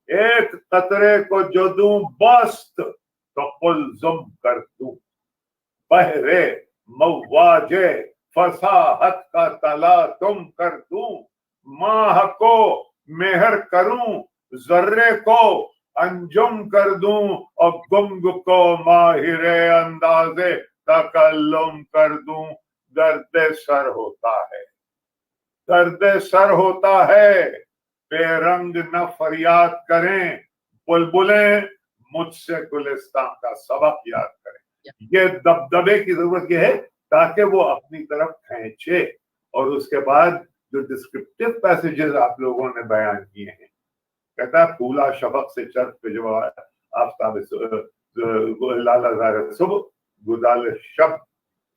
एक कतरे को जो दूं बस्त तो कुलजुम कर दूं, बहरे मवाजे फसाहत का तला तुम कर दूं, माह को मेहर करूं, जर्रे को अंजुम कर दूं, और गुंग को माहिरे अंदाजे तकल्लुम कर दूं। दर्द सर होता है, दर्द सर होता है, बेरंग न फरियाद करें, बुलबुलें मुझसे गुलिस्तान का सबक याद करें। ये दबदबे की जरूरत यह है ताकि वो अपनी तरफ खींचे। और उसके बाद जो डिस्क्रिप्टिव पैसेजेस आप लोगों ने बयान किए हैं, कहता है फूला शफक से चर्च पे जो आफ्ताब लाला ज़ाहिर सुबह गुदाल शब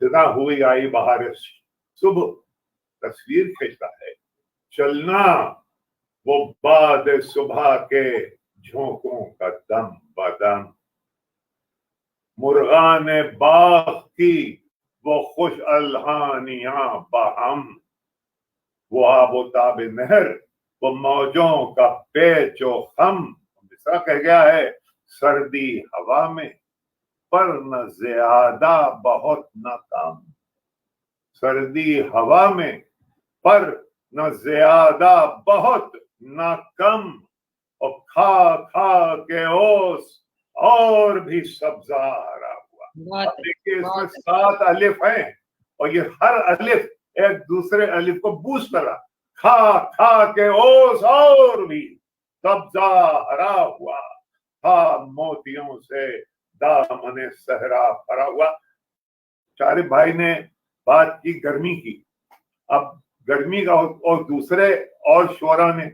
सिदा हुई आई बहार सुबह, तस्वीर खींचता है। चलना वो बाद सुबह के झोंकों का दम बदम, मुर्गान बाग की वो खुश अल्हानियां बहम, वो आबो ताब नहर वो मौजों का पेचो खम। मिसरा कह गया है, सर्दी हवा में पर न ज्यादा बहुत न कम, सर्दी हवा में पर न ज्यादा बहुत न कम, और खा खा के ओस और भी सब्जा हरा हुआ। अब देखिए इसमें 7 अलिफ हैं, और ये हर अलिफ एक दूसरे अलिफ को बूस्ट कर रहा। खा खा के ओस और भी सब्जा हरा हुआ, था मोतियों से दामने सहरा भरा हुआ। शारिफ भाई ने बात की गर्मी की, अब गर्मी का और दूसरे और शोरा ने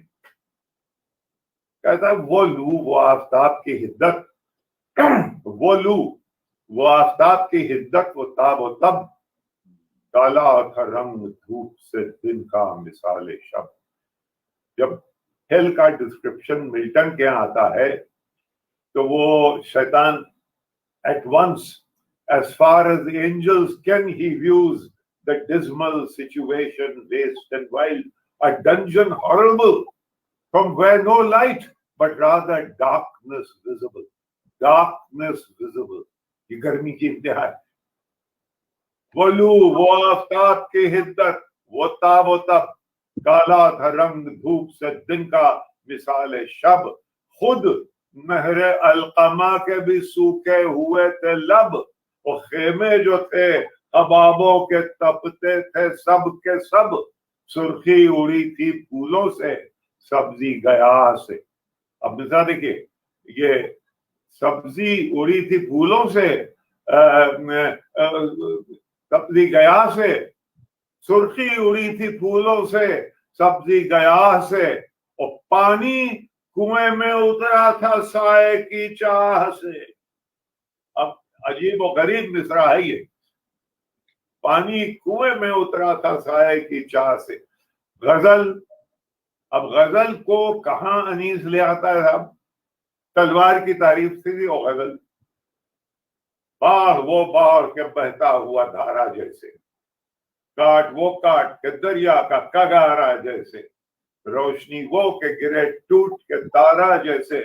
कहता है वो लू वो आफ्ताब की हिद्दत, वो लू वो आफ्ताब की हिद्दत, वो ताब वो तब, काला था रंग धूप से दिन का मिसाल शब। जब हेल का डिस्क्रिप्शन मिल्टन के यहाँ आता है तो वो शैतान at once, as far as the angels can, he views the dismal situation, waste and wild, a dungeon horrible, from where no light, but rather darkness visible. Darkness visible. ये गर्मी की इंतहा है। वो लू वो आफ्ताब की हिद्दत, वो ताब वो तब, काला था रंग धूप से दिन का मिसाल शब, खुद नहरे अलकमा के भी सूखे हुए थे लब, और खेमे जो थे अबाबों के तपते थे सब के सब, सुर्खी उड़ी थी फूलों से सब्जी गया से। अब मिसाल देखिए, ये सब्जी उड़ी थी फूलों से, सब्जी गया से, सुर्खी उड़ी थी फूलों से सब्जी गया से, और पानी कुएं में उतरा था साए की चाह से। अब अजीब और गरीब मिसरा है ये, पानी कुएं में उतरा था साए की चाह से। गजल, अब गजल को कहाँ अनीस ले आता है साहब? तलवार की तारीफ से भी, और गजल बाढ़ वो बाढ़ के बहता हुआ धारा जैसे, काट वो काट के दरिया का कगारा जैसे, रोशनी वो के गिरे टूट के तारा जैसे,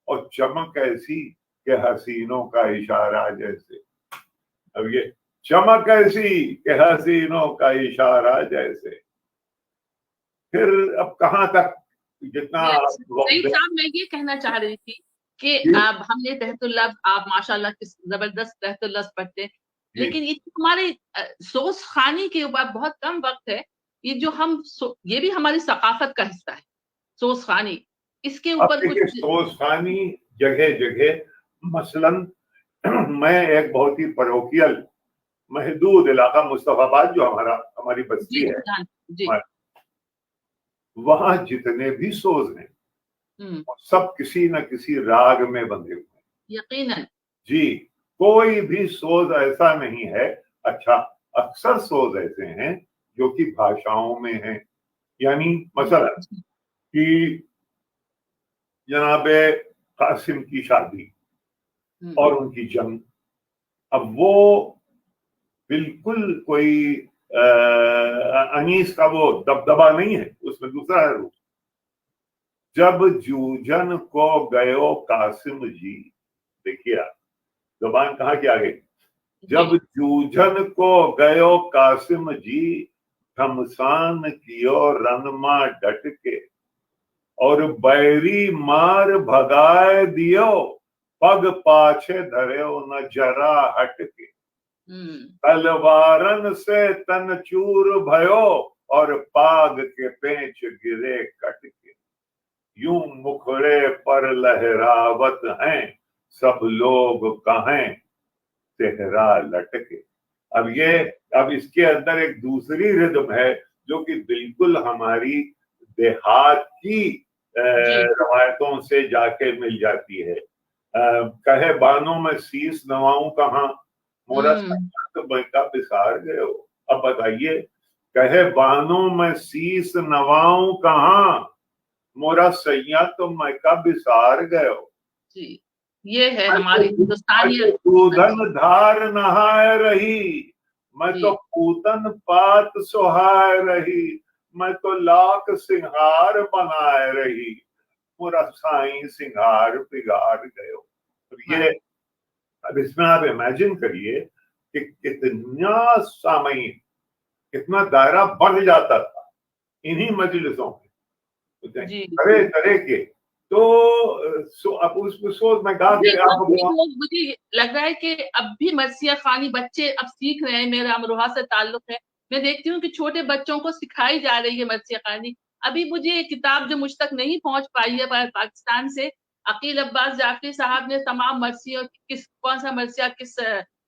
और चमक ऐसी के हसीनों का इशारा जैसे। अब ये चमक ऐसी के हसीनों का इशारा जैसे, फिर अब कहाँ तक जितना सईद साहब, मैं ये कहना चाह रही थी कि अब हमने तहतुल लफ्ज़, आप माशाल्लाह किस जबरदस्त तहतुल लफ्ज़ पढ़ते हैं, लेकिन ये हमारे सोस खानी के ऊपर बहुत कम वक्त है। ये जो हम ये भी हमारी सकाफत का हिस्सा है, सोस खानी। इसके ऊपर कुछ सोस खानी जगह जगह, मसलन मैं एक बहुत ही परोकियल महदूद इलाका मुस्तफाबाद जो हमारी बस्ती है, जी, वहां जितने भी सोज हैं सब किसी न किसी राग में बंधे हुए हैं। यकीनन जी, कोई भी सोज ऐसा नहीं है। अच्छा, अक्सर सोज ऐसे हैं जो कि भाषाओं में हैं, यानी मसलन कि जनाबे कासिम की शादी और उनकी जंग, अब वो बिल्कुल कोई अनीस का वो दबदबा नहीं है, उसमें दूसरा है रूप। जब जूझन को गयो कासिम जी, देखिए आप जुबान कहाँ की आ गई। जब जूझन को गयो कासिम जी, घमसान कियो रनमा डट के, और बैरी मार भगाए दियो, पग पाछे धरे न जरा हट के। तलवारन से तन चूर भयो, और पाग के पेंच गिरे कट के। यूं मुखड़े पर लहरावत हैं, सब लोग कहें सेहरा लटके। अब इसके अंदर एक दूसरी रिदम है जो कि बिल्कुल हमारी देहात की रवायतों से जाके मिल जाती है। कहे बानों में शीश नवाऊं कहाँ, मोरा तो बैका पिसार गए हो। अब बताइए, कहे बानों में शीश नवाऊं कहाँ, मोरा सैया तो मैका बिसार गए हो। जी, ये है हमारी हिंदुस्तानी। पूतन धार नहाए रही, मैं तो पूतन पात सुहाए रही, मैं तो लाख सिंहार बनाए रही, मोरा साईं सिंहार बिगाड़ गए। ये अब इसमें आप इमेजिन करिए कि कितना सामयिन, कितना दायरा बढ़ जाता था इन्हीं मजलिसों में, तरह तरह के। तो अब उस सोच में गा के मुझे लग रहा है कि अब भी मरसिया खानी बच्चे अब सीख रहे हैं। मेरा अमरोहा से ताल्लुक है, मैं देखती हूँ कि छोटे बच्चों को सिखाई जा रही है मरसिया खानी। अभी मुझे ये किताब जो मुझ तक नहीं पहुंच पाई है पाकिस्तान से, अकील अब्बास जाफरी साहब ने तमाम मरसियों कौन सा मरसिया किस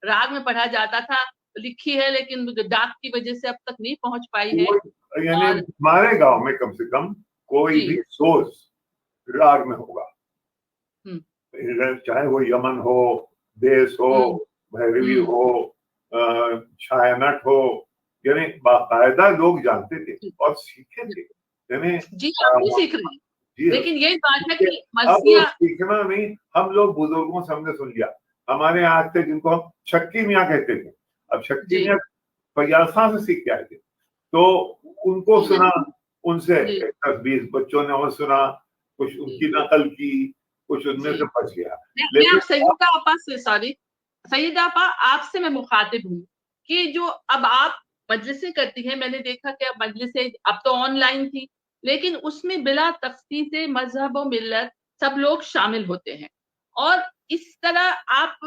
राग में पढ़ा जाता था लिखी है, लेकिन डाक की वजह से अब तक नहीं पहुंच पाई है। यानी हमारे गांव में कम से कम कोई भी सोच राग में होगा, चाहे वो यमन हो, देश हो, भैरवी हो, छायानट हो, यानी बाकायदा लोग जानते थे और सीखे थे। यानी जी, आप भी सीख रहे हैं, लेकिन यही बात है कि मरसिया सीखना नहीं, हम लोग बुजुर्गों से हमने सुन लिया। हमारे यहाँ थे जिनको हम छक्की मियाँ कहते थे, अब छक्की मियाँ फयासा से सीख के आए थे, तो उनको सुना, उनसे 10-20 बच्चों ने और सुना, कुछ उनकी नकल की, कुछ उनमें से बच गया। लेकिन सईदा आपा से, सॉरी सईदा आपा, आपसे मैं मुखातिब हूँ कि जो अब आप मजलिसें करती हैं, मैंने देखा कि अब मजलिसें अब तो ऑनलाइन थी, लेकिन उसमें बिला तख्सीस मजहब और मिल्लत सब लोग शामिल होते हैं, और इस तरह आप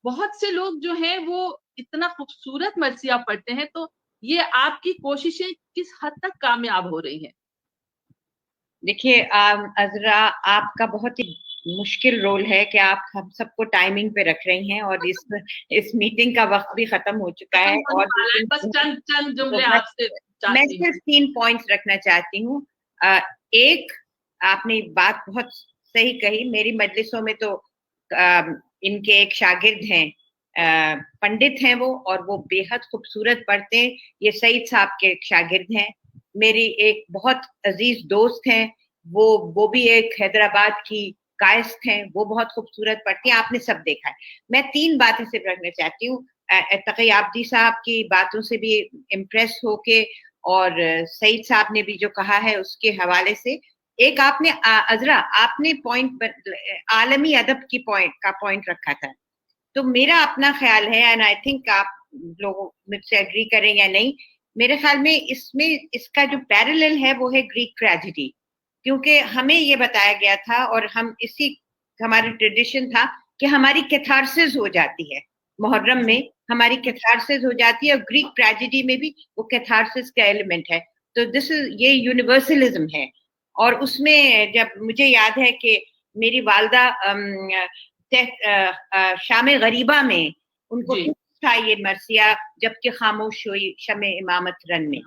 बहुत से लोग जो हैं वो इतना खूबसूरत मरसिया पढ़ते हैं। तो ये आपकी कोशिशें किस हद तक कामयाब हो रही हैं? देखिए अजरा, आपका बहुत ही मुश्किल रोल है कि आप हम सबको टाइमिंग पे रख रही हैं, और इस मीटिंग का वक्त भी खत्म हो चुका है, और बस चंद जुमले आपसे मैं सिर्फ 3 पॉइंट्स रखना चाहती हूँ। एक, आपने बात बहुत सही कही, मेरी मजलिसों में तो इनके एक शागिर्द हैं, पंडित हैं वो, और वो बेहद खूबसूरत पढ़ते हैं। ये सईद साहब के एक शागिर्द हैं। मेरी एक बहुत अजीज दोस्त हैं, वो भी एक हैदराबाद की कायस्थ हैं, वो बहुत खूबसूरत पढ़ती हैं। आपने सब देखा है। मैं 3 बातें सिर्फ रखना चाहती हूँ। तकी आबदी साहब की बातों से भी इम्प्रेस होके, اور سعید صاحب نے بھی جو کہا ہے اس کے حوالے سے. ایک آپ نے عذرا آپ نے پوائنٹ عالمی ادب کی پوائنٹ رکھا تھا, تو میرا اپنا خیال ہے, اینڈ آئی تھنک آپ لوگ مجھ سے اگری کریں یا نہیں, میرے خیال میں اس کا جو پیرلل ہے وہ ہے گریک ٹریجڈی, کیونکہ ہمیں یہ بتایا گیا تھا اور ہم اسی ہماری ٹریڈیشن تھا کہ ہماری کیتھارسس ہو جاتی ہے محرم میں, ہماری کیتھارسس ہو جاتی ہے, اور گریک ٹریجڈی میں بھی وہ کیتھارسس کا ایلیمنٹ ہے. تو یہ یونیورسلزم ہے. اور اس میں جب مجھے یاد ہے کہ میری والدہ شام غریبہ میں ان کو تھا یہ مرثیہ, جبکہ خاموش ہوئی شمع امامت رن میں,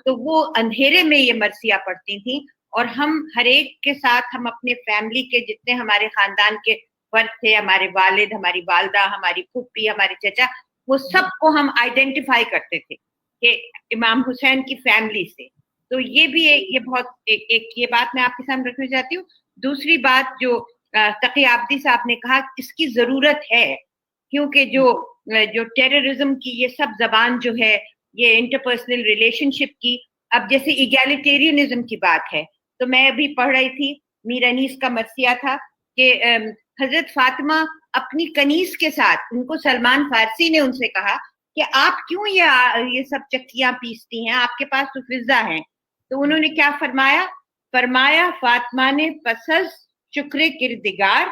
تو وہ اندھیرے میں یہ مرثیہ پڑھتی تھیں. اور ہم ہر ایک کے ساتھ, ہم اپنے فیملی کے جتنے ہمارے خاندان کے فرد تھے, ہمارے والد, ہماری والدہ, ہماری پھوپھی, ہمارے چچا, وہ سب کو ہم آئیڈینٹیفائی کرتے تھے کہ امام حسین کی فیملی سے. تو یہ بھی یہ بہت ایک یہ بات میں آپ کے سامنے رکھنا چاہتی ہوں. دوسری بات جو تقی عابدی صاحب نے کہا, اس کی ضرورت ہے, کیونکہ جو ٹیررزم کی یہ سب زبان جو ہے, یہ انٹرپرسنل ریلیشن شپ کی, اب جیسے ایگیلیٹیرینزم کی بات ہے, تو میں ابھی پڑھ رہی تھی, میر انیس کا مرثیہ تھا کہ حضرت فاطمہ اپنی کنیز کے ساتھ, ان کو سلمان فارسی نے ان سے کہا کہ آپ کیوں یہ سب چکیاں پیستی ہیں, آپ کے پاس تو فضہ ہیں. تو انہوں نے کیا فرمایا فاطمہ نے پس از شکر کردگار,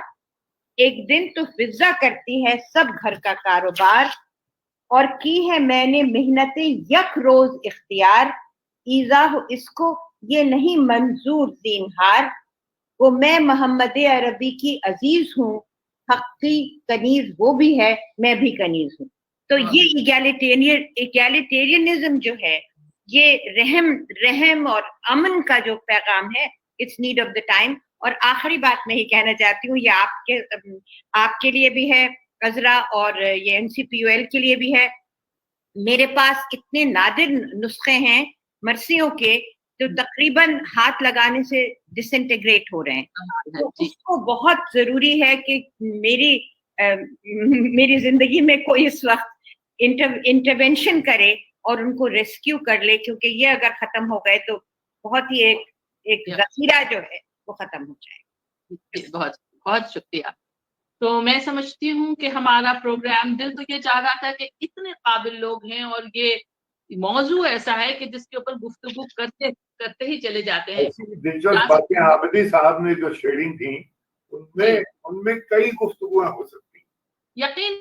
ایک دن تو فضہ کرتی ہے سب گھر کا کاروبار, اور کی ہے میں نے محنت یک روز اختیار, ایزا ہو اس کو یہ نہیں منظور زینہار, وہ میں محمد عربی کی عزیز ہوں, حق کی کنیز وہ بھی ہے, میں بھی کنیز ہوں. تو یہ ایگیلیٹیرینزم جو ہے, یہ رحم اور امن کا جو پیغام ہے, its need of the time. اور آخری بات میں ہی کہنا چاہتی ہوں, یہ آپ کے لیے بھی ہے عذرا, اور یہ NCPUL کے لیے بھی ہے. میرے پاس اتنے نادر نسخے ہیں مرثیوں کے جو تقریباً ہاتھ لگانے سے ڈس انٹیگریٹ ہو رہے ہیں. تو اس کو بہت ضروری ہے کہ میری زندگی میں کوئی اس وقت انٹرونشن کرے اور ان کو ریسکیو کر لے, کیونکہ یہ اگر ختم ہو گئے تو بہت ہی ایک ذخیرہ جو ہے وہ ختم ہو جائے. بہت بہت شکریہ. تو میں سمجھتی ہوں کہ ہمارا پروگرام دل تو یہ چاہ رہا تھا کہ اتنے قابل لوگ ہیں, اور یہ موضوع ایسا ہے کہ جس کے اوپر گفتگو کرتے ہی چلے جاتے ہیں. دلچسپ باتیں عابدی صاحب نے جو شیئرنگ تھی, ان میں کئی گفتگویں ہو سکتی. یقین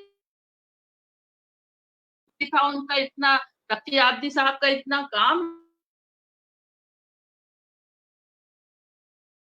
تھا ان کا اتنا, تقی عابدی صاحب کا اتنا کام